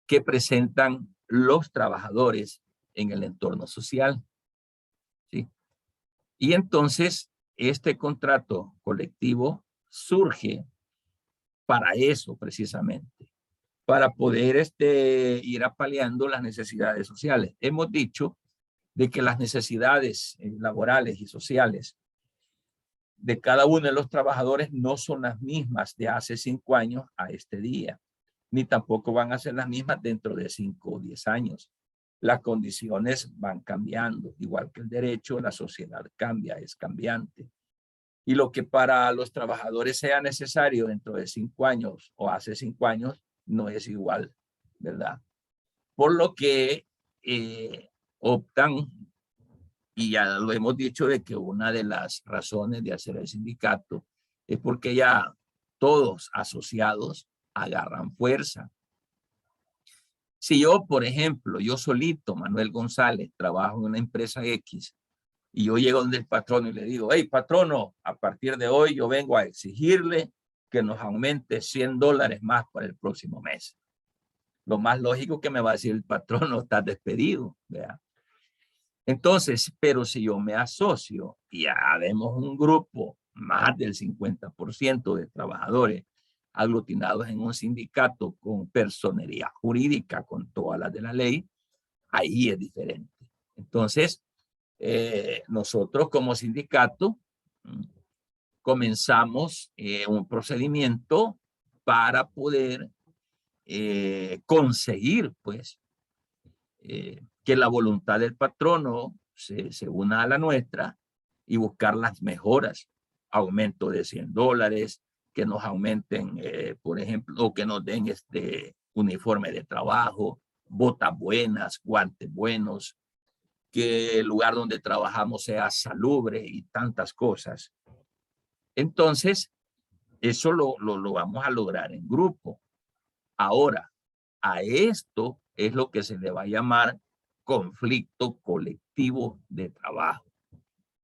que presentan los trabajadores en el entorno social, ¿sí? Y entonces este contrato colectivo surge para eso precisamente, para poder ir apaleando las necesidades sociales. Hemos dicho de que las necesidades laborales y sociales de cada uno de los trabajadores no son las mismas de hace 5 años a este día, ni tampoco van a ser las mismas dentro de 5 o 10 años. Las condiciones van cambiando, igual que el derecho, la sociedad cambia, es cambiante. Y lo que para los trabajadores sea necesario dentro de 5 años o hace 5 años, no es igual, ¿verdad? Por lo que optan, y ya lo hemos dicho, de que una de las razones de hacer el sindicato es porque ya todos asociados agarran fuerza. Si yo, por ejemplo, yo solito, Manuel González, trabajo en una empresa X, y yo llego donde el patrono y le digo, hey, patrono, a partir de hoy yo vengo a exigirle que nos aumente $100 más para el próximo mes. Lo más lógico que me va a decir el patrono, estás despedido, ¿verdad? Entonces, pero si yo me asocio y haremos un grupo, más del 50% de trabajadores aglutinados en un sindicato con personería jurídica, con todas las de la ley, ahí es diferente. Entonces, nosotros como sindicato comenzamos un procedimiento para poder conseguir, pues, que la voluntad del patrono se una a la nuestra y buscar las mejoras, aumento de $100, que nos aumenten, por ejemplo, o que nos den uniforme de trabajo, botas buenas, guantes buenos, que el lugar donde trabajamos sea salubre y tantas cosas. Entonces, eso lo vamos a lograr en grupo. Ahora, a esto es lo que se le va a llamar conflicto colectivo de trabajo.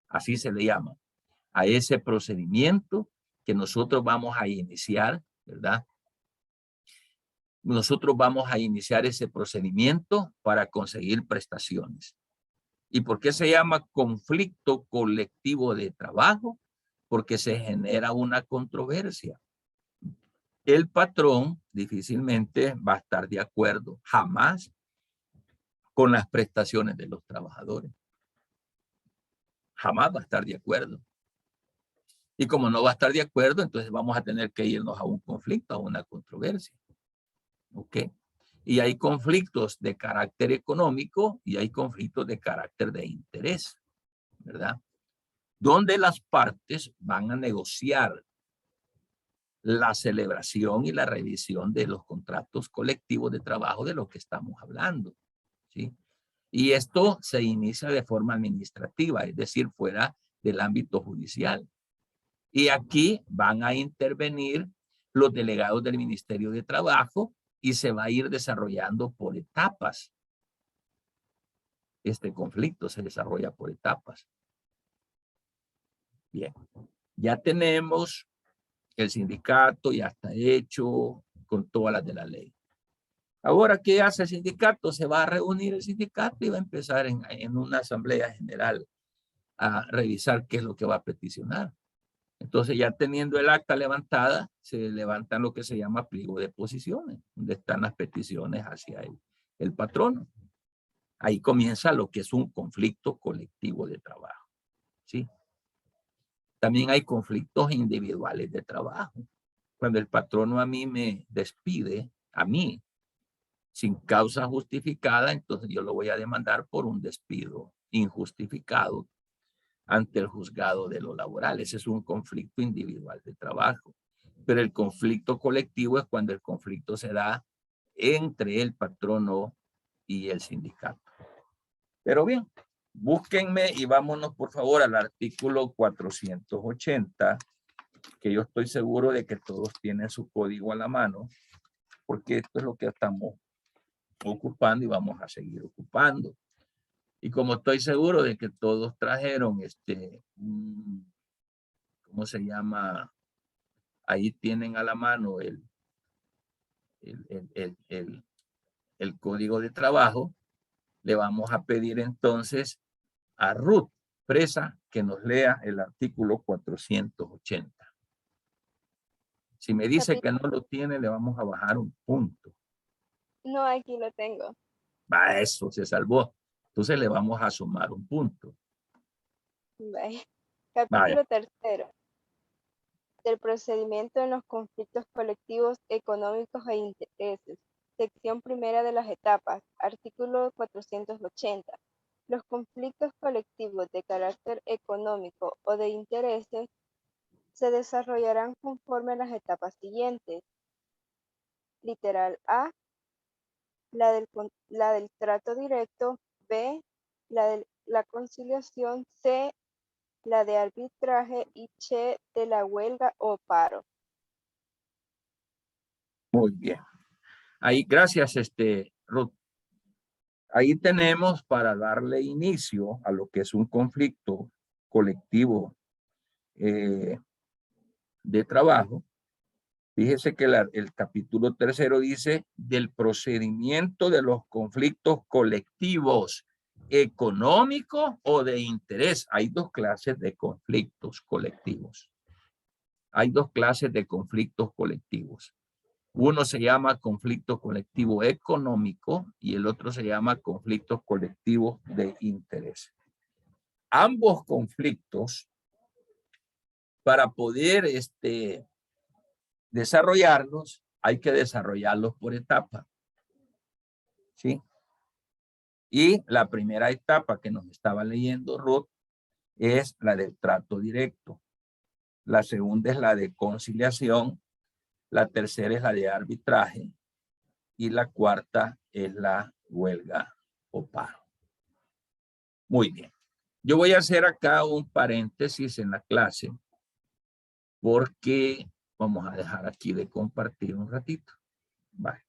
Así se le llama. A ese procedimiento que nosotros vamos a iniciar, ¿verdad? Nosotros vamos a iniciar ese procedimiento para conseguir prestaciones. ¿Y por qué se llama conflicto colectivo de trabajo? Porque se genera una controversia. El patrón difícilmente va a estar de acuerdo, jamás, con las prestaciones de los trabajadores. Jamás va a estar de acuerdo. Y como no va a estar de acuerdo, entonces vamos a tener que irnos a un conflicto, a una controversia. ¿Ok? Y hay conflictos de carácter económico y hay conflictos de carácter de interés, ¿verdad? Donde las partes van a negociar la celebración y la revisión de los contratos colectivos de trabajo de lo que estamos hablando, ¿sí? Y esto se inicia de forma administrativa, es decir, fuera del ámbito judicial. Y aquí van a intervenir los delegados del Ministerio de Trabajo y se va a ir desarrollando por etapas. Este conflicto se desarrolla por etapas. Bien, ya tenemos el sindicato, ya está hecho con todas las de la ley. Ahora, ¿qué hace el sindicato? Se va a reunir el sindicato y va a empezar en una asamblea general a revisar qué es lo que va a peticionar. Entonces, ya teniendo el acta levantada, se levantan lo que se llama pliego de posiciones, donde están las peticiones hacia el patrono. Ahí comienza lo que es un conflicto colectivo de trabajo, ¿sí? También hay conflictos individuales de trabajo. Cuando el patrono a mí me despide, a mí, sin causa justificada, entonces yo lo voy a demandar por un despido injustificado ante el juzgado de lo laboral. Ese es un conflicto individual de trabajo. Pero el conflicto colectivo es cuando el conflicto se da entre el patrono y el sindicato. Pero bien, búsquenme y vámonos por favor al artículo 480, que yo estoy seguro de que todos tienen su código a la mano, porque esto es lo que estamos ocupando y vamos a seguir ocupando. Y como estoy seguro de que todos trajeron ¿cómo se llama? Ahí tienen a la mano el código de trabajo, le vamos a pedir entonces a Ruth Presa que nos lea el artículo 480. Si me dice que no lo tiene, le vamos a bajar un punto. No, aquí lo tengo. Va, eso se salvó. Entonces le vamos a sumar un punto. Vaya. Vaya. Capítulo 3 del procedimiento en los conflictos colectivos económicos e intereses. Sección 1 de las etapas. Artículo 480. Los conflictos colectivos de carácter económico o de intereses se desarrollarán conforme a las etapas siguientes. Literal A, la del trato directo. B, la conciliación. C, la de arbitraje y C, de la huelga o paro. Muy bien. Ahí, gracias, Ruth. Ahí tenemos para darle inicio a lo que es un conflicto colectivo de trabajo. Fíjese que el capítulo 3 dice del procedimiento de los conflictos colectivos económicos o de interés. Hay dos clases de conflictos colectivos. Hay dos clases de conflictos colectivos. Uno se llama conflicto colectivo económico y el otro se llama conflictos colectivos de interés. Ambos conflictos, para poder desarrollarlos, hay que desarrollarlos por etapas. ¿Sí? Y la primera etapa que nos estaba leyendo Ruth es la del trato directo. La segunda es la de conciliación. La tercera es la de arbitraje. Y la cuarta es la huelga o paro. Muy bien. Yo voy a hacer acá un paréntesis en la clase porque vamos a dejar aquí de compartir un ratito. Vale.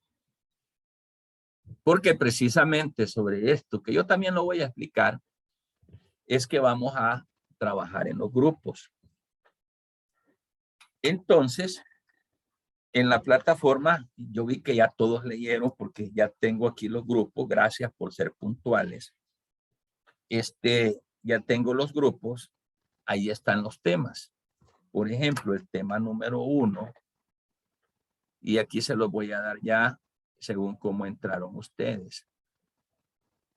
Porque precisamente sobre esto, que yo también lo voy a explicar, es que vamos a trabajar en los grupos. Entonces, en la plataforma, yo vi que ya todos leyeron porque ya tengo aquí los grupos. Gracias por ser puntuales. Ya tengo los grupos. Ahí están los temas. Por ejemplo, el tema número 1. Y aquí se los voy a dar ya según cómo entraron ustedes.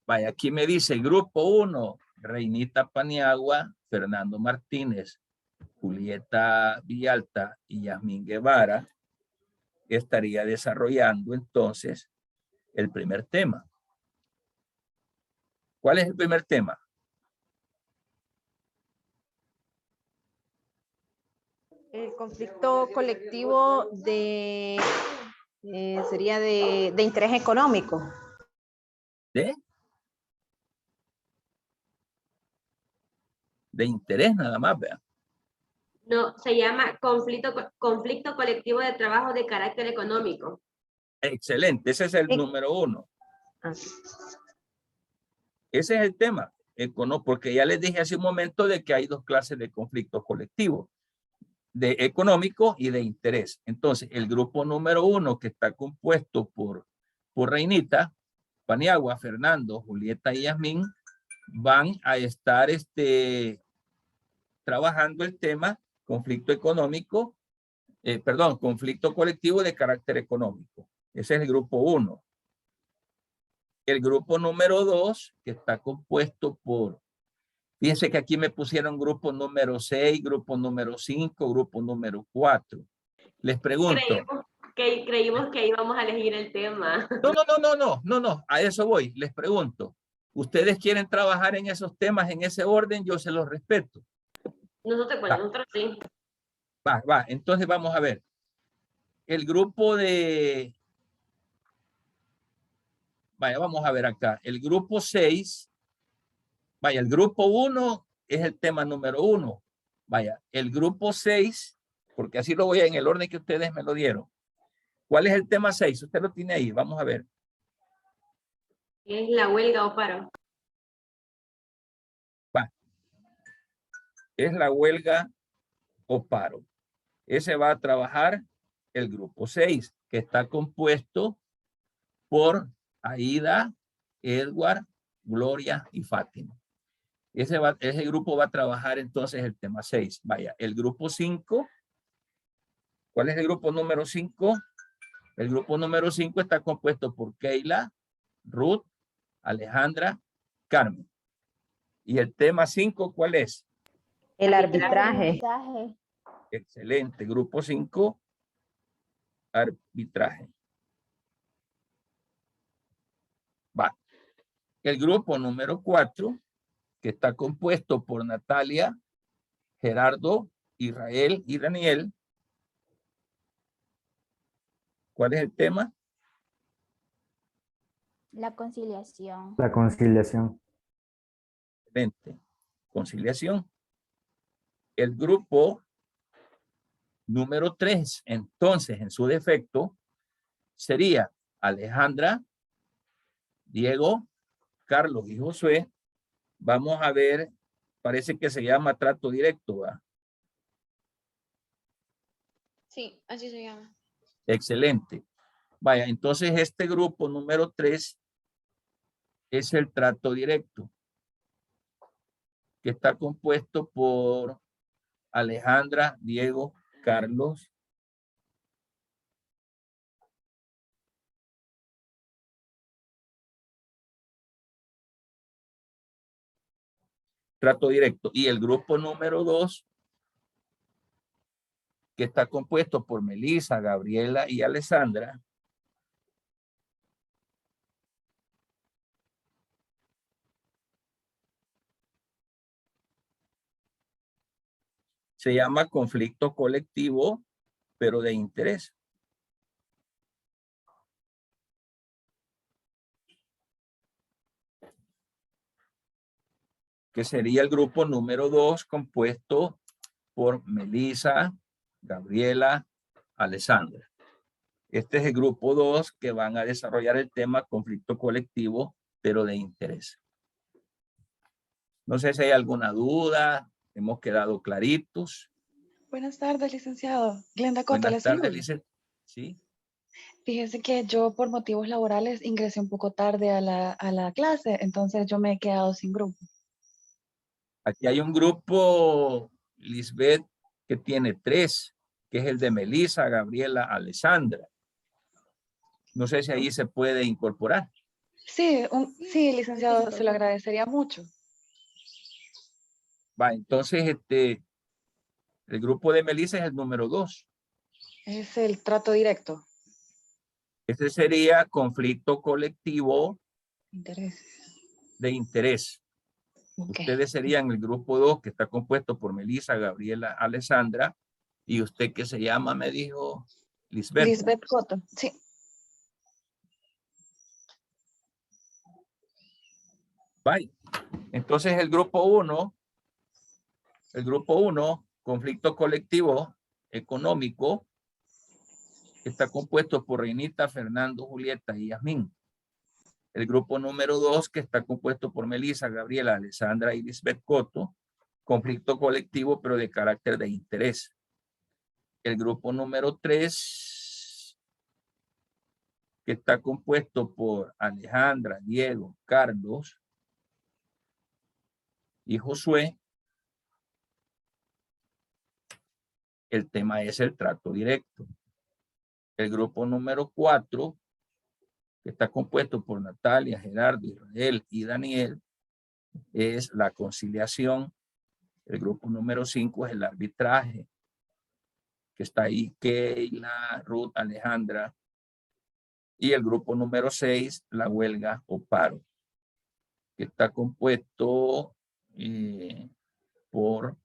Vaya, aquí me dice grupo 1, Reinita Paniagua, Fernando Martínez, Julieta Villalta y Yasmín Guevara. Estaría desarrollando entonces el primer tema. ¿Cuál es el primer tema? El conflicto colectivo sería de interés económico. De interés nada más, vean. No, se llama conflicto colectivo de trabajo de carácter económico. Excelente, ese es el número 1. Ese es el tema, porque ya les dije hace un momento de que hay dos clases de conflictos colectivos, de económico y de interés. Entonces, el grupo número 1 que está compuesto por Reinita, Paniagua, Fernando, Julieta y Yasmín, van a estar trabajando el tema conflicto económico, conflicto colectivo de carácter económico. Ese es el grupo 1. El grupo número 2, que está compuesto por, fíjense que aquí me pusieron grupo número 6, grupo número 5, grupo número 4. Les pregunto. Creímos que íbamos a elegir el tema. No, a eso voy. Les pregunto. ¿Ustedes quieren trabajar en esos temas en ese orden? Yo se los respeto. Nosotros sí. Va. Entonces vamos a ver. El grupo de... Vaya, vamos a ver acá. El grupo 6. Vaya, el grupo 1 es el tema número 1. Vaya, el grupo 6, porque así lo voy en el orden que ustedes me lo dieron. ¿Cuál es el tema 6? Usted lo tiene ahí. Vamos a ver. Es la huelga o paro. Va. Es la huelga o paro. Ese va a trabajar el grupo 6, que está compuesto por Aida, Edward, Gloria y Fátima. Ese grupo va a trabajar entonces el tema 6. Vaya, el grupo 5. ¿Cuál es el grupo número 5? El grupo número 5 está compuesto por Keila, Ruth, Alejandra, Carmen. ¿Y el tema 5 cuál es? El arbitraje. Excelente. Grupo 5, arbitraje. Va. El grupo número 4, que está compuesto por Natalia, Gerardo, Israel y Daniel. ¿Cuál es el tema? La conciliación. La conciliación. Excelente. Conciliación. El grupo número 3, entonces, en su defecto, sería Alejandra, Diego, Carlos y Josué. Vamos a ver, parece que se llama trato directo, ¿va? Sí, así se llama. Excelente. Vaya, entonces este grupo número 3 es el trato directo, que está compuesto por Alejandra, Diego, Carlos. Trato directo. Y el grupo número 2, que está compuesto por Melissa, Gabriela y Alessandra. Se llama conflicto colectivo, pero de interés. Que sería el grupo número 2, compuesto por Melissa, Gabriela, Alessandra. Este es el grupo 2 que van a desarrollar el tema conflicto colectivo, pero de interés. No sé si hay alguna duda. Hemos quedado claritos. Buenas tardes, licenciado. Glenda Cota, Buenas ¿le tardes, sirve? Lizeth. Sí. Fíjese que yo por motivos laborales ingresé un poco tarde a la clase, entonces yo me he quedado sin grupo. Aquí hay un grupo, Lisbeth, que tiene 3, que es el de Melissa, Gabriela, Alessandra. No sé si ahí se puede incorporar. Sí, sí, licenciado, se lo agradecería mucho. Va, entonces el grupo de Melissa es el número 2. Es el trato directo. Este sería conflicto colectivo Interés. de interés. Ok. Ustedes serían el grupo 2, que está compuesto por Melissa, Gabriela, Alessandra. Y usted, que se llama, me dijo, Lisbeth. Lisbeth Cota, sí. Bye. Entonces el grupo 1, conflicto colectivo económico, está compuesto por Reinita, Fernando, Julieta y Yasmín. El grupo número 2, que está compuesto por Melissa, Gabriela, Alessandra y Lisbeth Coto, conflicto colectivo, pero de carácter de interés. El grupo número 3, que está compuesto por Alejandra, Diego, Carlos y Josué. El tema es el trato directo. El grupo número 4, que está compuesto por Natalia, Gerardo, Israel y Daniel, es la conciliación. El grupo número 5 es el arbitraje, que está ahí Keila, Ruth, Alejandra. Y el grupo número 6, la huelga o paro, que está compuesto por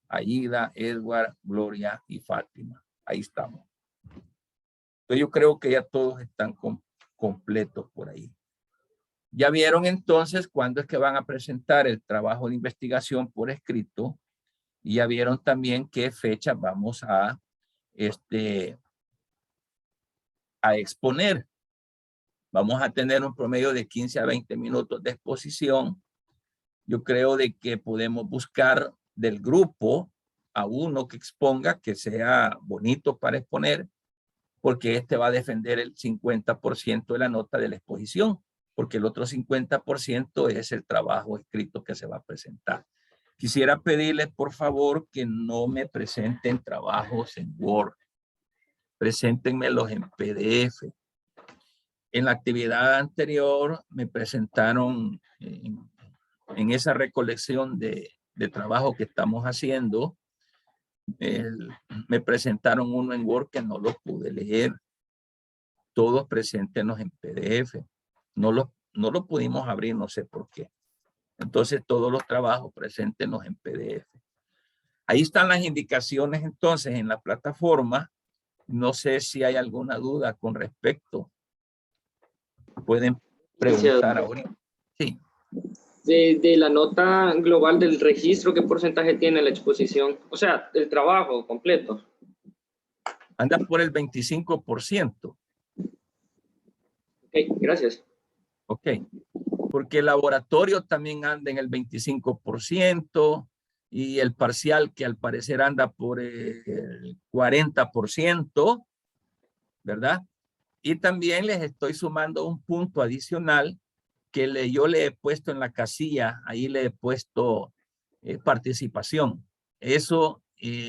Aida, Edward, Gloria y Fátima. Ahí estamos. Entonces yo creo que ya todos están completos por ahí. Ya vieron entonces cuándo es que van a presentar el trabajo de investigación por escrito, y ya vieron también qué fecha vamos a exponer. Vamos a tener un promedio de 15 a 20 minutos de exposición. Yo creo de que podemos buscar del grupo a uno que exponga, que sea bonito para exponer, porque este va a defender el 50% de la nota de la exposición, porque el otro 50% es el trabajo escrito que se va a presentar. Quisiera pedirles, por favor, que no me presenten trabajos en Word. Preséntenmelos en PDF. En la actividad anterior me presentaron en esa recolección de trabajo que estamos haciendo, me presentaron uno en Word que no lo pude leer. Todos preséntenos en PDF. No lo pudimos abrir, no sé por qué. Entonces todos los trabajos preséntenos en PDF. Ahí están las indicaciones entonces en la plataforma. No sé si hay alguna duda con respecto. Pueden preguntar ahorita. Sí. De la nota global del registro, ¿qué porcentaje tiene la exposición? O sea, el trabajo completo. Anda por el 25%. Ok, gracias. Ok. Porque el laboratorio también anda en el 25% y el parcial que al parecer anda por el 40%, ¿verdad? Y también les estoy sumando un punto adicional que yo le he puesto en la casilla, ahí le he puesto participación. Eso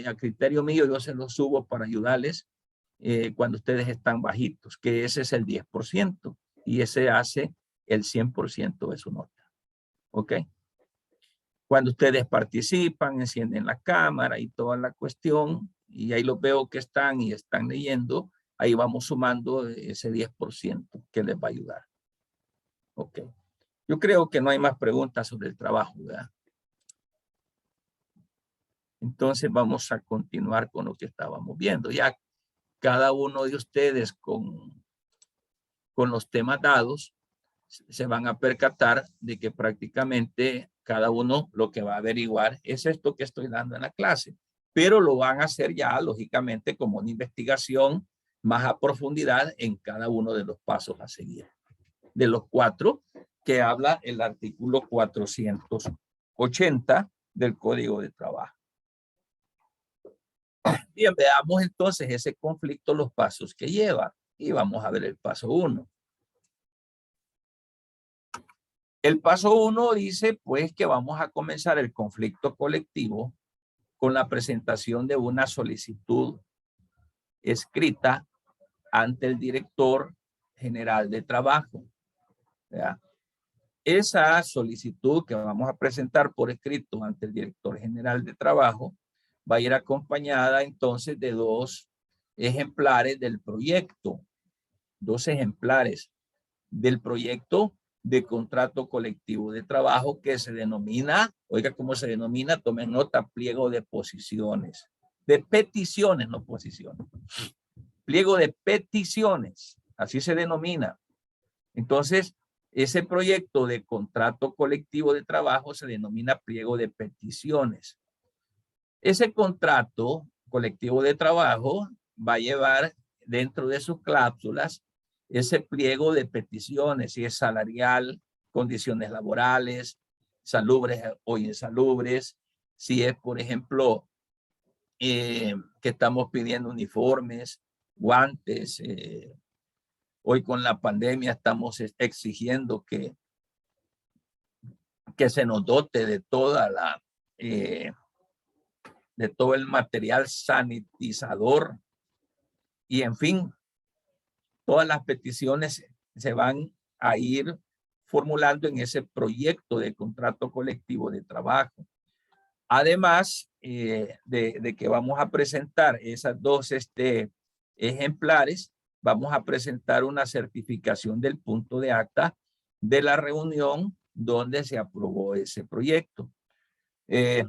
a criterio mío yo se lo subo para ayudarles cuando ustedes están bajitos, que ese es el 10% y ese hace el 100% de su nota. ¿Ok? Cuando ustedes participan, encienden la cámara y toda la cuestión, y ahí los veo que están y están leyendo, ahí vamos sumando ese 10% que les va a ayudar. Ok. Yo creo que no hay más preguntas sobre el trabajo, ¿verdad? Entonces vamos a continuar con lo que estábamos viendo. Ya cada uno de ustedes con los temas dados se van a percatar de que prácticamente cada uno lo que va a averiguar es esto que estoy dando en la clase, pero lo van a hacer ya lógicamente como una investigación más a profundidad en cada uno de los pasos a seguir. De los 4 que habla el artículo 480 del Código de Trabajo. Bien, veamos entonces ese conflicto, los pasos que lleva. Y vamos a ver el paso 1. El paso 1 dice pues que vamos a comenzar el conflicto colectivo con la presentación de una solicitud escrita ante el director general de trabajo. ¿Ya? Esa solicitud que vamos a presentar por escrito ante el director general de trabajo va a ir acompañada entonces de 2 ejemplares del proyecto, 2 ejemplares del proyecto de contrato colectivo de trabajo que se denomina, oiga cómo se denomina, tomen nota, pliego de posiciones, de peticiones, no posiciones, pliego de peticiones, así se denomina. Entonces, ese proyecto de contrato colectivo de trabajo se denomina pliego de peticiones. Ese contrato colectivo de trabajo va a llevar dentro de sus cláusulas ese pliego de peticiones, si es salarial, condiciones laborales, salubres o insalubres, si es, por ejemplo, que estamos pidiendo uniformes, guantes. Hoy con la pandemia estamos exigiendo que se nos dote de toda la de todo el material sanitizador y en fin, todas las peticiones se van a ir formulando en ese proyecto de contrato colectivo de trabajo. Además de que vamos a presentar esas 2 ejemplares, vamos a presentar una certificación del punto de acta de la reunión donde se aprobó ese proyecto.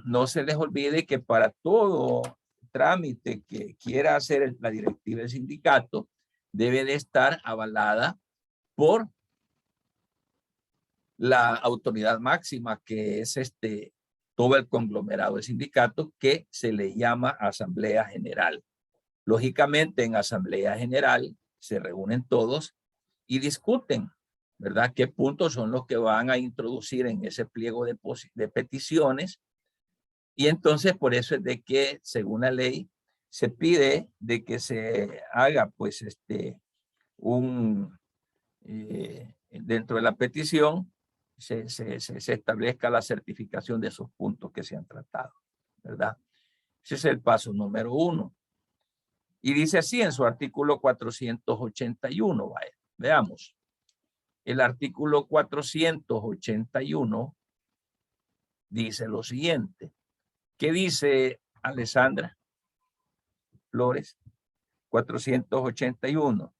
No se les olvide que para todo trámite que quiera hacer la directiva del sindicato, debe de estar avalada por la autoridad máxima, que es todo el conglomerado del sindicato, que se le llama Asamblea General. Lógicamente, en Asamblea General se reúnen todos y discuten, ¿verdad? ¿Qué puntos son los que van a introducir en ese pliego de peticiones? Y entonces, por eso es de que, según la ley, se pide de que se haga, pues, dentro de la petición, se establezca la certificación de esos puntos que se han tratado, ¿verdad? Ese es el paso número 1. Y dice así en su artículo 481, vaya, veamos. El artículo 481 dice lo siguiente. ¿Qué dice Alessandra Flores? 481.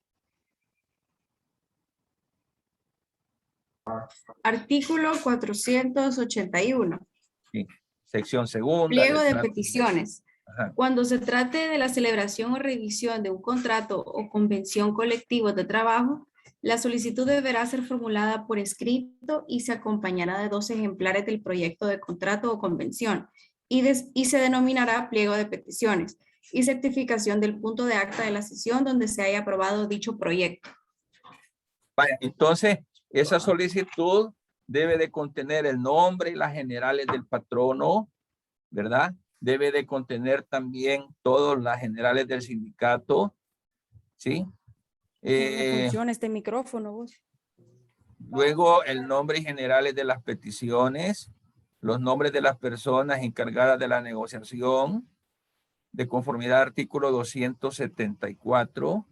Artículo 481. Sí. Sección segunda. Pliego de peticiones. Ajá. Cuando se trate de la celebración o revisión de un contrato o convención colectivo de trabajo, la solicitud deberá ser formulada por escrito y se acompañará de 2 ejemplares del proyecto de contrato o convención y se denominará pliego de peticiones y certificación del punto de acta de la sesión donde se haya aprobado dicho proyecto. Vaya, entonces, esa solicitud debe de contener el nombre y las generales del patrono, ¿verdad? Debe de contener también todas las generales del sindicato, ¿sí? Funciona este micrófono, vos. Luego, el nombre y generales de las peticiones, los nombres de las personas encargadas de la negociación, de conformidad al artículo 274,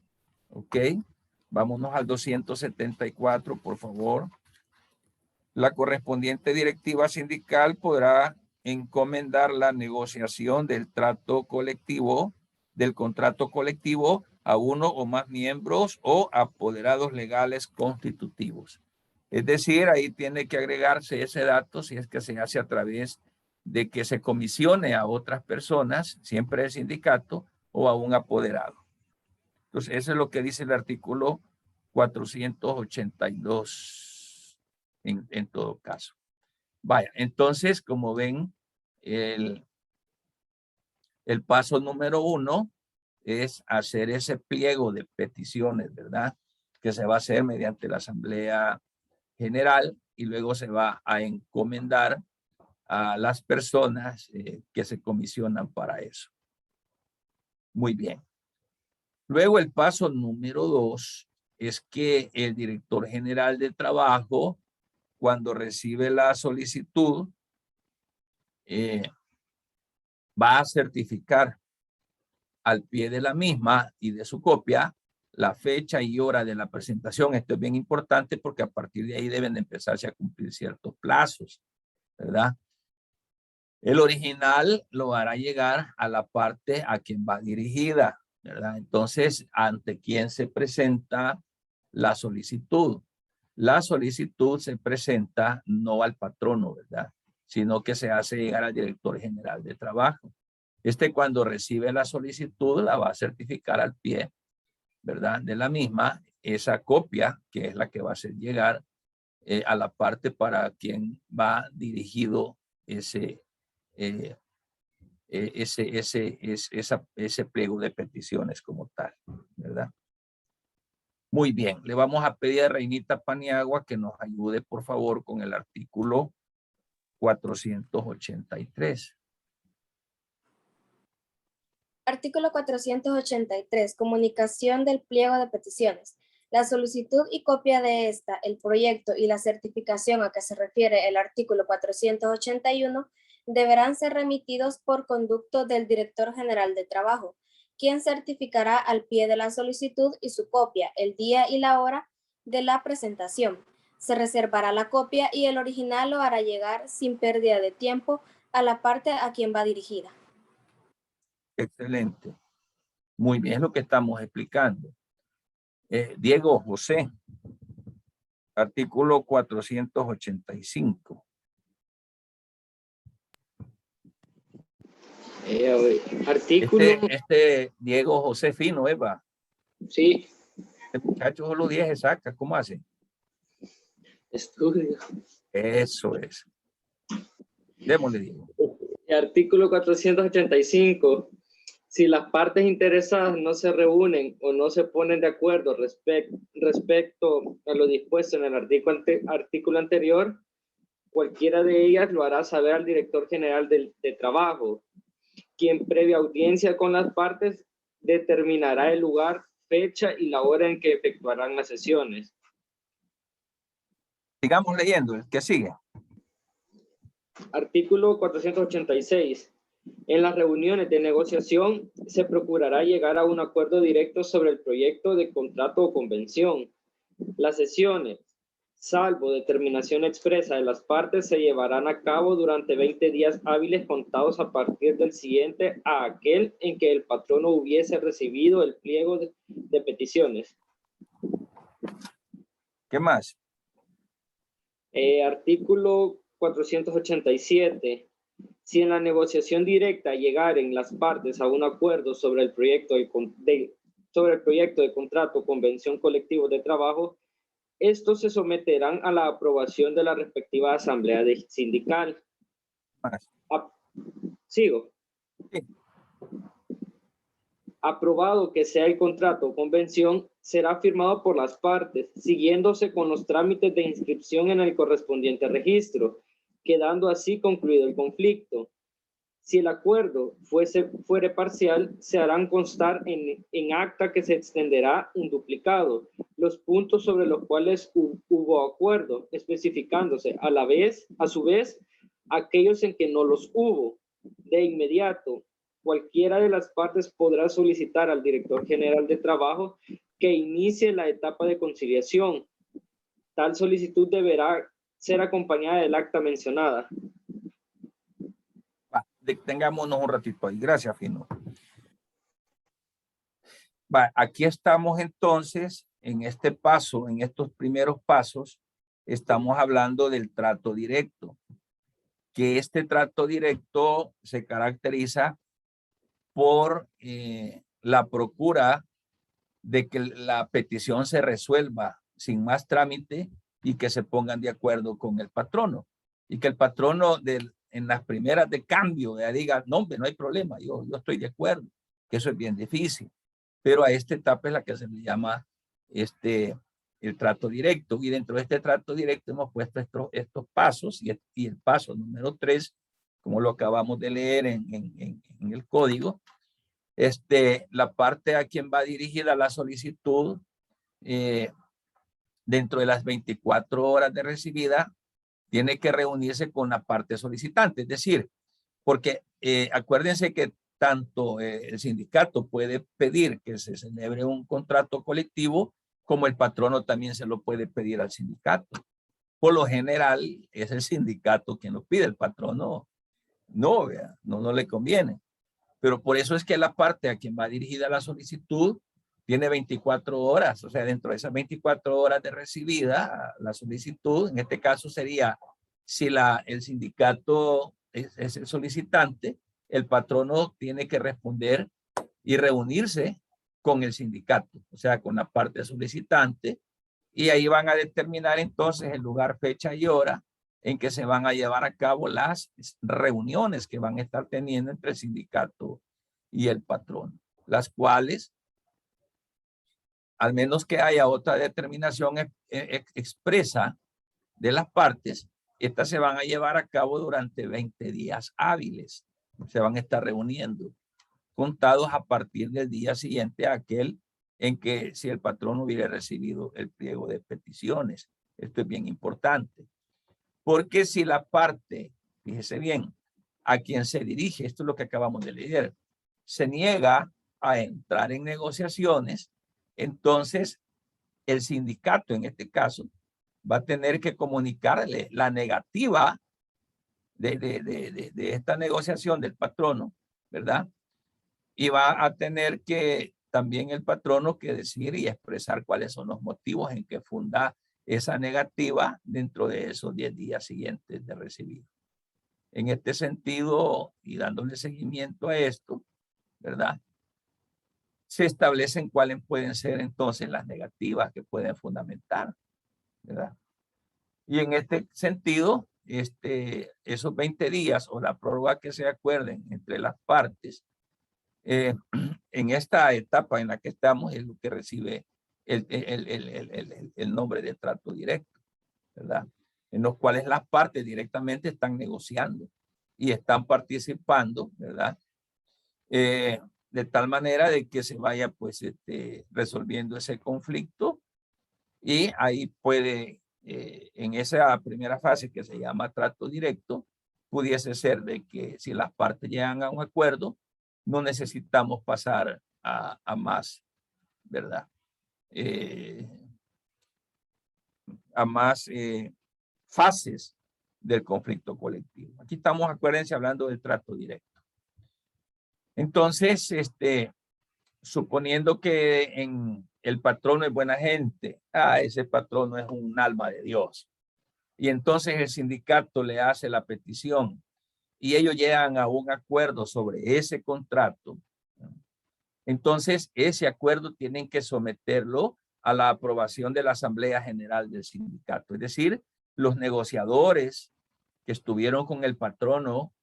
¿ok? Vámonos al 274, por favor. La correspondiente directiva sindical podrá encomendar la negociación del trato colectivo, del contrato colectivo a uno o más miembros o apoderados legales constitutivos. Es decir, ahí tiene que agregarse ese dato si es que se hace a través de que se comisione a otras personas, siempre el sindicato, o a un apoderado. Entonces, eso es lo que dice el artículo 482 en todo caso. Vaya, entonces, como ven, el paso número 1 es hacer ese pliego de peticiones, ¿verdad? Que se va a hacer mediante la Asamblea General y luego se va a encomendar a las personas que se comisionan para eso. Muy bien. Luego el paso número 2 es que el director general de trabajo, cuando recibe la solicitud, va a certificar al pie de la misma y de su copia la fecha y hora de la presentación. Esto es bien importante porque a partir de ahí deben de empezarse a cumplir ciertos plazos, ¿verdad? El original lo hará llegar a la parte a quien va dirigida, ¿verdad? Entonces, ¿ante quién se presenta la solicitud? La solicitud se presenta no al patrono, ¿verdad? Sino que se hace llegar al director general de trabajo. Cuando recibe la solicitud la va a certificar al pie, ¿verdad? De la misma, esa copia, que es la que va a hacer llegar a la parte para quien va dirigido ese pliego de peticiones como tal, ¿verdad? Muy bien, le vamos a pedir a Reinita Paniagua que nos ayude, por favor, con el artículo 483. Artículo 483. Comunicación del pliego de peticiones. La solicitud y copia de esta, el proyecto y la certificación a que se refiere el artículo 481 deberán ser remitidos por conducto del director general de trabajo, quien certificará al pie de la solicitud y su copia, el día y la hora de la presentación. Se reservará la copia y el original lo hará llegar sin pérdida de tiempo a la parte a quien va dirigida. Excelente. Muy bien, es lo que estamos explicando. Diego José, artículo 485. Artículo. Diego José Fino, Eva. Sí. Este muchacho solo 10 saca, ¿cómo hace? Estudio. Eso es. Démosle, Diego. Artículo 485. Si las partes interesadas no se reúnen o no se ponen de acuerdo respecto a lo dispuesto en el artículo anterior, cualquiera de ellas lo hará saber al director general de trabajo, quien previa audiencia con las partes determinará el lugar, fecha y la hora en que efectuarán las sesiones. Sigamos leyendo, el que sigue. Artículo 486. En las reuniones de negociación se procurará llegar a un acuerdo directo sobre el proyecto de contrato o convención. Las sesiones, salvo determinación expresa de las partes, se llevarán a cabo durante 20 días hábiles contados a partir del siguiente a aquel en que el patrono hubiese recibido el pliego de peticiones. ¿Qué más? Artículo 487. Si en la negociación directa llegaren las partes a un acuerdo sobre el proyecto de contrato o convención colectivo de trabajo, estos se someterán a la aprobación de la respectiva asamblea sindical. Sigo. Sí. Aprobado que sea el contrato o convención, será firmado por las partes, siguiéndose con los trámites de inscripción en el correspondiente registro, quedando así concluido el conflicto. Si el acuerdo fuere parcial, se harán constar en acta que se extenderá un duplicado los puntos sobre los cuales hubo acuerdo, especificándose a su vez aquellos en que no los hubo. De inmediato, cualquiera de las partes podrá solicitar al director general de trabajo que inicie la etapa de conciliación. Tal solicitud deberá ser acompañada del acta mencionada. Detengámonos un ratito ahí. Gracias, Fino. Aquí estamos entonces en este paso, en estos primeros pasos, estamos hablando del trato directo. Que este trato directo se caracteriza por la procura de que la petición se resuelva sin más trámite y que se pongan de acuerdo con el patrono. Y que el patrono en las primeras de cambio diga, no, hombre, no hay problema, yo estoy de acuerdo, que eso es bien difícil. Pero a esta etapa es la que se le llama el trato directo. Y dentro de este trato directo hemos puesto estos pasos y el paso número 3, como lo acabamos de leer en el código, la parte a quien va dirigida la solicitud dentro de las 24 horas de recibida tiene que reunirse con la parte solicitante, es decir, porque acuérdense que tanto el sindicato puede pedir que se celebre un contrato colectivo como el patrono también se lo puede pedir al sindicato. Por lo general es el sindicato quien lo pide, el patrono no le conviene. Pero por eso es que la parte a quien va dirigida la solicitud tiene 24 horas, o sea, dentro de esas 24 horas de recibida la solicitud, en este caso sería si el sindicato es el solicitante, el patrono tiene que responder y reunirse con el sindicato, o sea, con la parte solicitante, y ahí van a determinar entonces el lugar, fecha y hora en que se van a llevar a cabo las reuniones que van a estar teniendo entre el sindicato y el patrono, las cuales, al menos que haya otra determinación expresa de las partes, estas se van a llevar a cabo durante 20 días hábiles. Se van a estar reuniendo, contados a partir del día siguiente a aquel en que si el patrón hubiera recibido el pliego de peticiones. Esto es bien importante. Porque si la parte, fíjese bien, a quien se dirige, esto es lo que acabamos de leer, se niega a entrar en negociaciones, entonces el sindicato en este caso va a tener que comunicarle la negativa de esta negociación del patrono, ¿verdad? Y va a tener que también el patrono que decir y expresar cuáles son los motivos en que funda esa negativa dentro de esos 10 días siguientes de recibir. En este sentido, y dándole seguimiento a esto, ¿verdad? Se establecen cuáles pueden ser entonces las negativas que pueden fundamentar, ¿verdad? Y en este sentido, esos 20 días o la prórroga que se acuerden entre las partes, en esta etapa en la que estamos es lo que recibe el nombre de trato directo, ¿verdad? En los cuales las partes directamente están negociando y están participando, ¿verdad? De tal manera de que se vaya pues resolviendo ese conflicto y ahí puede, en esa primera fase que se llama trato directo, pudiese ser de que si las partes llegan a un acuerdo, no necesitamos pasar a más, ¿verdad? A más fases del conflicto colectivo. Aquí estamos, acuérdense, hablando del trato directo. Entonces, suponiendo que el patrono es buena gente, ese patrono es un alma de Dios. Y entonces el sindicato le hace la petición y ellos llegan a un acuerdo sobre ese contrato. Entonces, ese acuerdo tienen que someterlo a la aprobación de la Asamblea General del Sindicato. Es decir, los negociadores que estuvieron con el patrono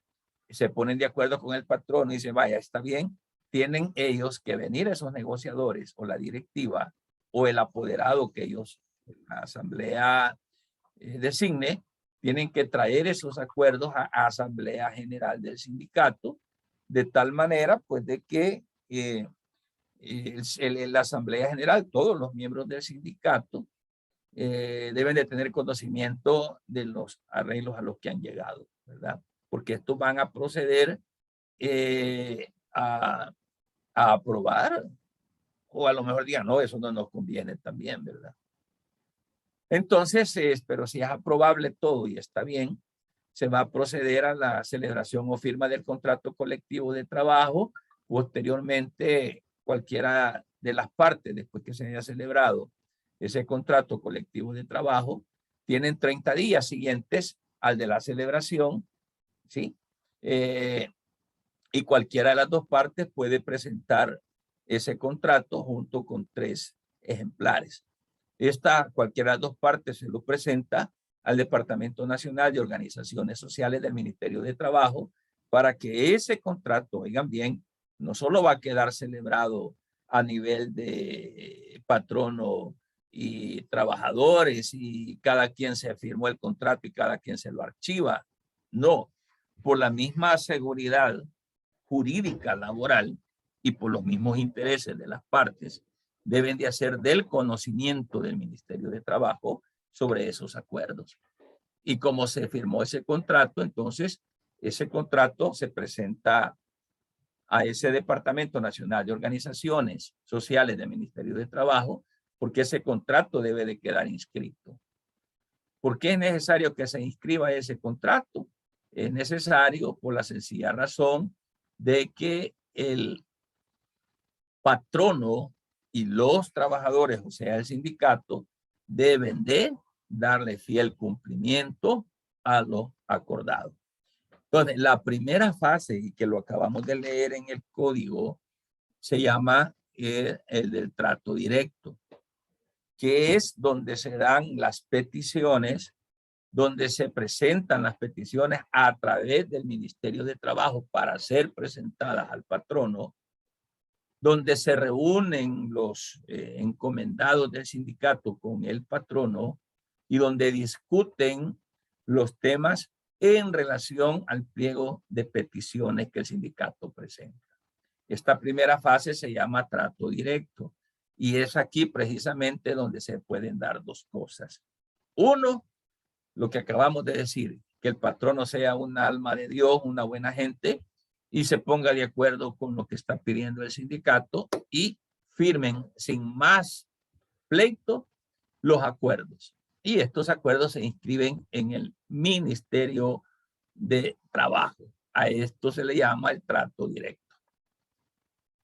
se ponen de acuerdo con el patrono y dicen, vaya, está bien, tienen ellos que venir esos negociadores o la directiva o el apoderado que ellos, la asamblea designe, tienen que traer esos acuerdos a Asamblea General del Sindicato, de tal manera pues de que la Asamblea General, todos los miembros del sindicato deben de tener conocimiento de los arreglos a los que han llegado, ¿verdad? Porque estos van a proceder a aprobar, o a lo mejor digan, no, eso no nos conviene también, ¿verdad? Entonces, pero si es aprobable todo y está bien, se va a proceder a la celebración o firma del contrato colectivo de trabajo. Posteriormente, cualquiera de las partes, después que se haya celebrado ese contrato colectivo de trabajo, tienen 30 días siguientes al de la celebración, ¿sí? Y cualquiera de las dos partes puede presentar ese contrato junto con 3 ejemplares. Cualquiera de las dos partes se lo presenta al Departamento Nacional de Organizaciones Sociales del Ministerio de Trabajo para que ese contrato, oigan bien, no solo va a quedar celebrado a nivel de patrono y trabajadores y cada quien se firmó el contrato y cada quien se lo archiva. No, por la misma seguridad jurídica laboral y por los mismos intereses de las partes, deben de hacer del conocimiento del Ministerio de Trabajo sobre esos acuerdos. Y como se firmó ese contrato, entonces ese contrato se presenta a ese Departamento Nacional de Organizaciones Sociales del Ministerio de Trabajo, porque ese contrato debe de quedar inscrito. ¿Por qué es necesario que se inscriba ese contrato? Es necesario por la sencilla razón de que el patrono y los trabajadores, o sea, el sindicato, deben de darle fiel cumplimiento a lo acordado. Entonces, la primera fase, y que lo acabamos de leer en el código, se llama el del trato directo, que es donde se dan las peticiones, donde se presentan las peticiones a través del Ministerio de Trabajo para ser presentadas al patrono, donde se reúnen los encomendados del sindicato con el patrono y donde discuten los temas en relación al pliego de peticiones que el sindicato presenta. Esta primera fase se llama trato directo y es aquí precisamente donde se pueden dar dos cosas. Uno, lo que acabamos de decir, que el patrono sea un alma de Dios, una buena gente, y se ponga de acuerdo con lo que está pidiendo el sindicato y firmen sin más pleito los acuerdos. Y estos acuerdos se inscriben en el Ministerio de Trabajo. A esto se le llama el trato directo.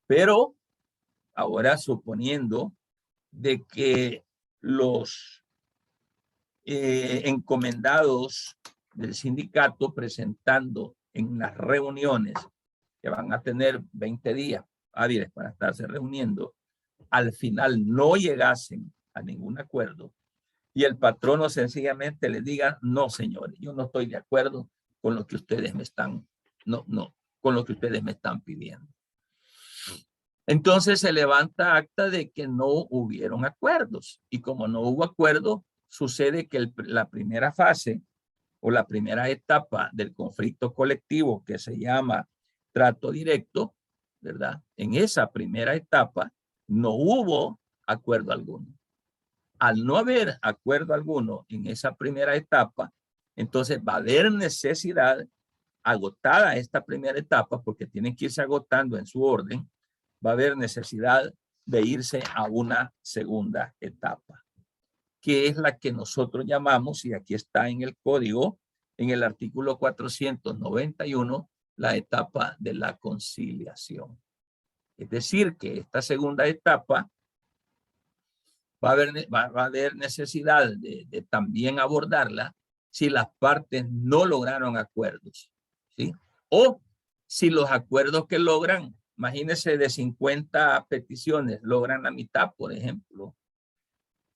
Pero ahora suponiendo de que los encomendados del sindicato presentando en las reuniones que van a tener 20 días hábiles para estarse reuniendo, al final no llegasen a ningún acuerdo y el patrono sencillamente les diga, no señores, yo no estoy de acuerdo con lo que ustedes me están, con lo que ustedes me están pidiendo. Entonces se levanta acta de que no hubieron acuerdos y como no hubo acuerdo, sucede que la primera fase o la primera etapa del conflicto colectivo que se llama trato directo, ¿verdad? En esa primera etapa no hubo acuerdo alguno. Al no haber acuerdo alguno en esa primera etapa, entonces va a haber necesidad, agotada esta primera etapa, porque tienen que irse agotando en su orden, va a haber necesidad de irse a una segunda etapa, que es la que nosotros llamamos, y aquí está en el código, en el artículo 491, la etapa de la conciliación. Es decir, que esta segunda etapa va a haber necesidad de también abordarla si las partes no lograron acuerdos, ¿sí? O si los acuerdos que logran, imagínense de 50 peticiones, logran la mitad, por ejemplo,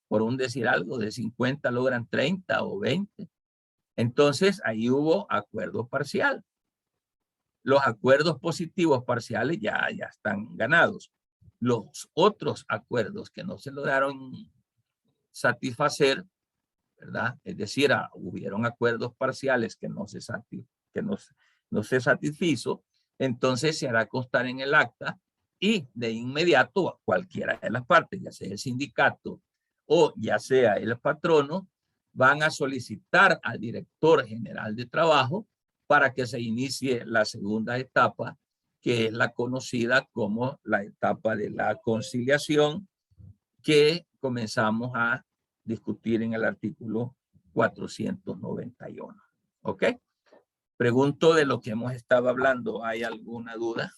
por un decir algo, de 50 logran 30 o 20. Entonces, ahí hubo acuerdo parcial. Los acuerdos positivos parciales ya están ganados. los otros acuerdos que no se lograron satisfacer, ¿verdad? Es decir, hubieron acuerdos parciales que no se satisfizo, entonces se hará constar en el acta y de inmediato cualquiera de las partes, ya sea el sindicato o ya sea el patrono, van a solicitar al director general de trabajo para que se inicie la segunda etapa, que es la conocida como la etapa de la conciliación, que comenzamos a discutir en el artículo 491. ¿Ok? Pregunto de lo que hemos estado hablando, ¿hay alguna duda?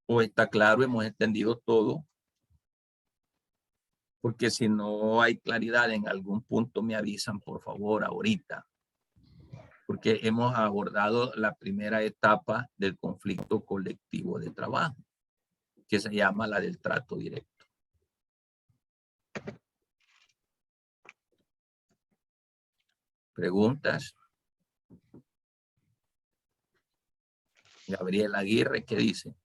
¿O está claro, hemos entendido todo? Porque si no hay claridad en algún punto, me avisan, por favor, ahorita. Porque hemos abordado la primera etapa del conflicto colectivo de trabajo, que se llama la del trato directo. ¿Preguntas? Gabriel Aguirre, ¿qué dice?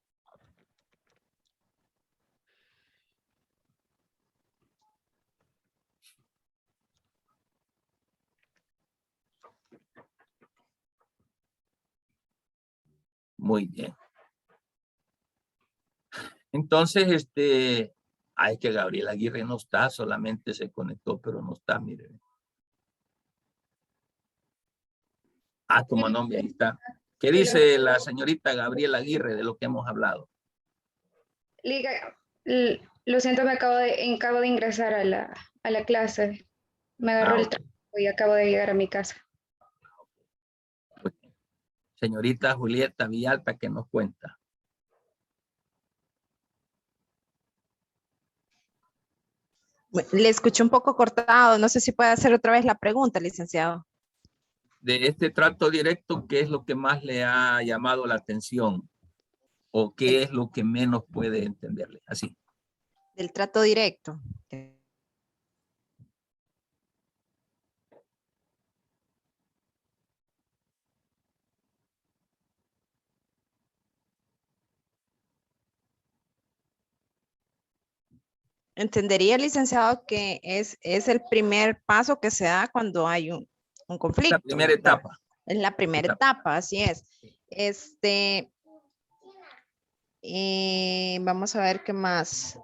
Muy bien. Entonces, es que Gabriel Aguirre no está, solamente se conectó, pero no está, mire. Ah, como nombre, ahí está. ¿Qué dice la señorita Gabriela Aguirre de lo que hemos hablado? Liga, lo siento, acabo de ingresar a la clase. Me agarró el trabajo y acabo de llegar a mi casa. Señorita Julieta Villalta, ¿qué nos cuenta? Le escuché un poco cortado. No sé si puede hacer otra vez la pregunta, licenciado. De este trato directo, ¿qué es lo que más le ha llamado la atención? ¿O qué es lo que menos puede entenderle? Así. Del trato directo. Entendería, licenciado, que es el primer paso que se da cuando hay un conflicto. La primera etapa. Es la primera etapa, así es. Vamos a ver qué más.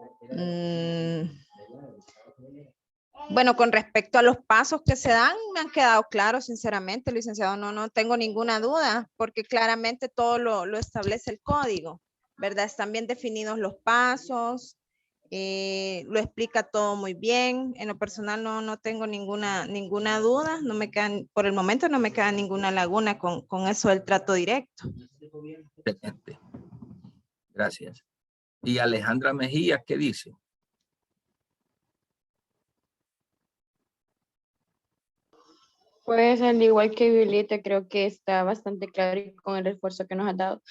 Bueno, con respecto a los pasos que se dan, me han quedado claros, sinceramente, licenciado, no tengo ninguna duda, porque claramente todo lo establece el código, ¿verdad? Están bien definidos los pasos, lo explica todo muy bien. En lo personal no tengo ninguna duda, por el momento no me queda ninguna laguna con eso del trato directo. Excelente. Gracias. Y Alejandra Mejía, ¿qué dice? Pues al igual que Violeta, creo que está bastante claro y con el esfuerzo que nos ha dado,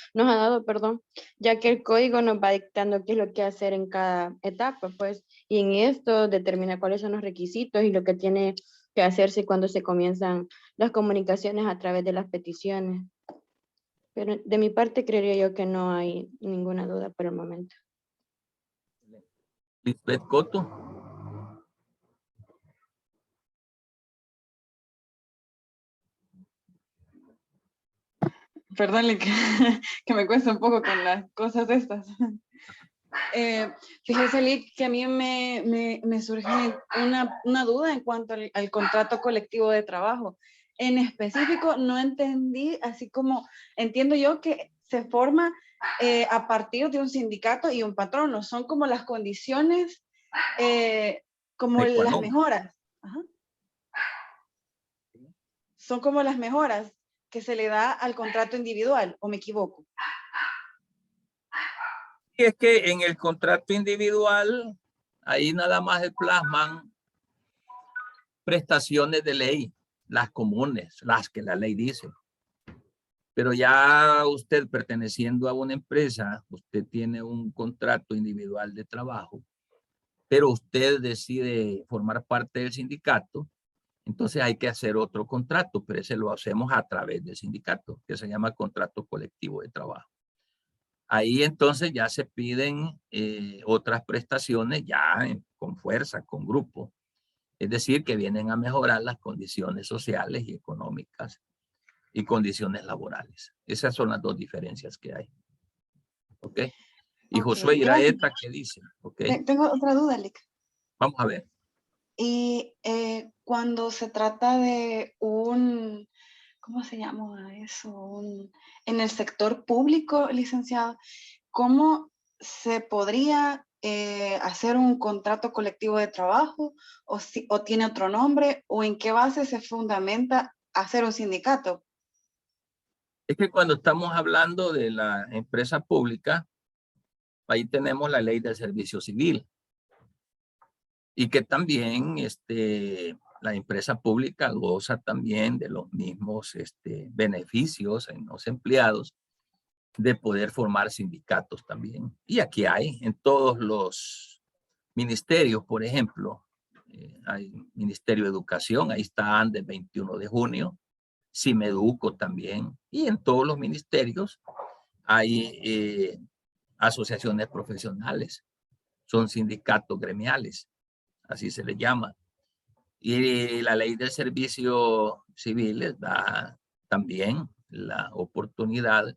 ya que el código nos va dictando qué es lo que hacer en cada etapa, pues, y en esto determina cuáles son los requisitos y lo que tiene que hacerse cuando se comienzan las comunicaciones a través de las peticiones. Pero de mi parte creería yo que no hay ninguna duda por el momento. Lisbeth Coto. Perdón, que me cuesta un poco con las cosas estas. Fíjese, Lick, que a mí me surge una duda en cuanto al contrato colectivo de trabajo. En específico, no entendí, así como entiendo yo que se forma a partir de un sindicato y un patrono. Son como las condiciones, como las mejoras. Ajá. Son como las mejoras que se le da al contrato individual, ¿o me equivoco? Y es que en el contrato individual, ahí nada más se plasman prestaciones de ley, las comunes, las que la ley dice. Pero ya usted perteneciendo a una empresa, usted tiene un contrato individual de trabajo, pero usted decide formar parte del sindicato Entonces hay que hacer otro contrato, pero ese lo hacemos a través del sindicato, que se llama contrato colectivo de trabajo. Ahí entonces ya se piden otras prestaciones ya con fuerza, con grupo. Es decir, que vienen a mejorar las condiciones sociales y económicas y condiciones laborales. Esas son las dos diferencias que hay. ¿Ok? Y Josué Iraeta, ¿qué dice? ¿Ok? Tengo otra duda, Lic. Vamos a ver. Y cuando se trata de un, ¿cómo se llama eso? En el sector público, licenciado, ¿cómo se podría hacer un contrato colectivo de trabajo o tiene otro nombre o en qué base se fundamenta hacer un sindicato? Es que cuando estamos hablando de la empresa pública, ahí tenemos la ley del servicio civil. Y que también la empresa pública goza también de los mismos beneficios en los empleados de poder formar sindicatos también. Y aquí hay en todos los ministerios, por ejemplo, hay Ministerio de Educación, ahí está ANDE 21 de junio, Cimeduco también, y en todos los ministerios hay asociaciones profesionales, son sindicatos gremiales, así se le llama. Y la ley del servicio civil les da también la oportunidad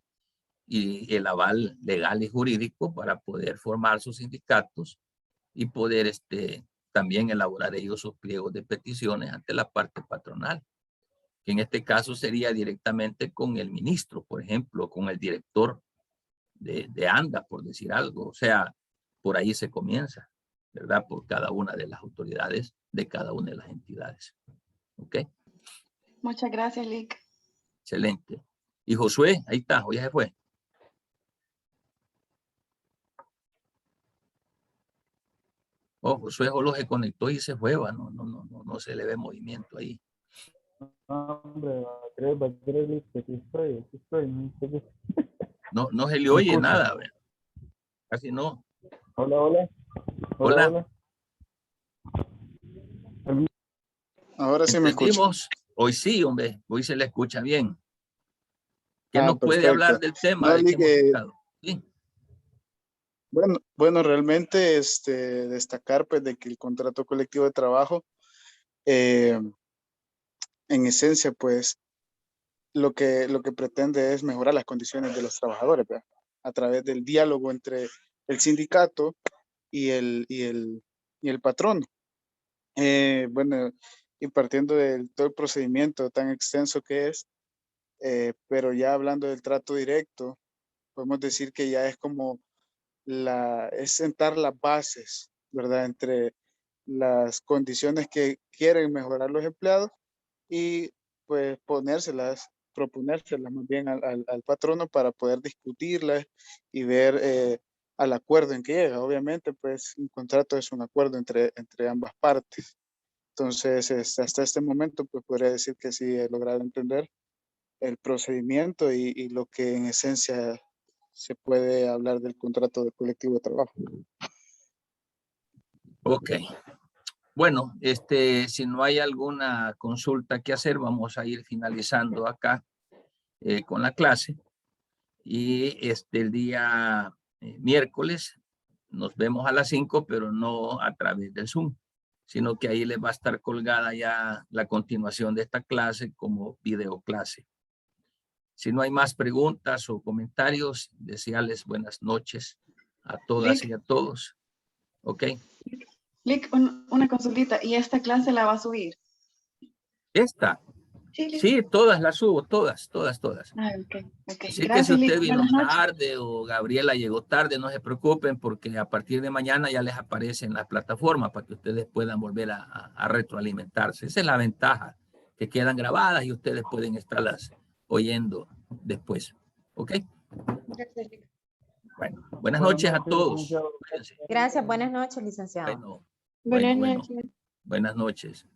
y el aval legal y jurídico para poder formar sus sindicatos y poder también elaborar ellos sus pliegos de peticiones ante la parte patronal, que en este caso sería directamente con el ministro, por ejemplo, con el director de ANDA, por decir algo. O sea, por ahí se comienza, ¿verdad? Por cada una de las autoridades de cada una de las entidades. ¿Ok? Muchas gracias, Lic. Excelente. Y Josué, ahí está, hoy ya se fue. Oh, Josué solo se conectó y se fue, ¿va? No se le ve movimiento ahí. Hombre, va a creer que aquí estoy. No se le oye nada, ¿verdad? Casi no. Hola. Ahora sí me escucho. Hoy sí, hombre, hoy se le escucha bien. ¿Qué nos puede perfecto. hablar del tema? No, ¿De qué hemos estado? ¿Sí? Bueno, realmente destacar pues de que el contrato colectivo de trabajo en esencia pues lo que pretende es mejorar las condiciones de los trabajadores, ¿verdad? A través del diálogo entre el sindicato y el patrón. Bueno, y partiendo de todo el procedimiento tan extenso que es, pero ya hablando del trato directo, podemos decir que ya es como es sentar las bases, ¿verdad? Entre las condiciones que quieren mejorar los empleados y pues proponérselas más bien al patrono para poder discutirlas y ver al acuerdo en que llega. Obviamente, pues un contrato es un acuerdo entre ambas partes. Entonces, hasta este momento, pues podría decir que sí he logrado entender el procedimiento y lo que en esencia se puede hablar del contrato de colectivo de trabajo. Ok. Bueno, si no hay alguna consulta que hacer, vamos a ir finalizando acá con la clase. Y el día miércoles nos vemos a las 5, pero no a través del Zoom, sino que ahí les va a estar colgada ya la continuación de esta clase como videoclase. Si no hay más preguntas o comentarios, desearles buenas noches a todas y a todos. ¿Ok? Lic, una consultita. ¿Y esta clase la va a subir? ¿Esta? Sí, todas las subo, todas. Ah, ok. Así Gracias, que si usted Lic. vino Buenas noches. tarde o Gabriela llegó tarde, no se preocupen porque a partir de mañana ya les aparece en la plataforma para que ustedes puedan volver a retroalimentarse. Esa es la ventaja, que quedan grabadas y ustedes pueden estarlas oyendo después. ¿Ok? Bueno, buenas noches a todos. Gracias, buenas noches, licenciado. Bueno, buenas noches.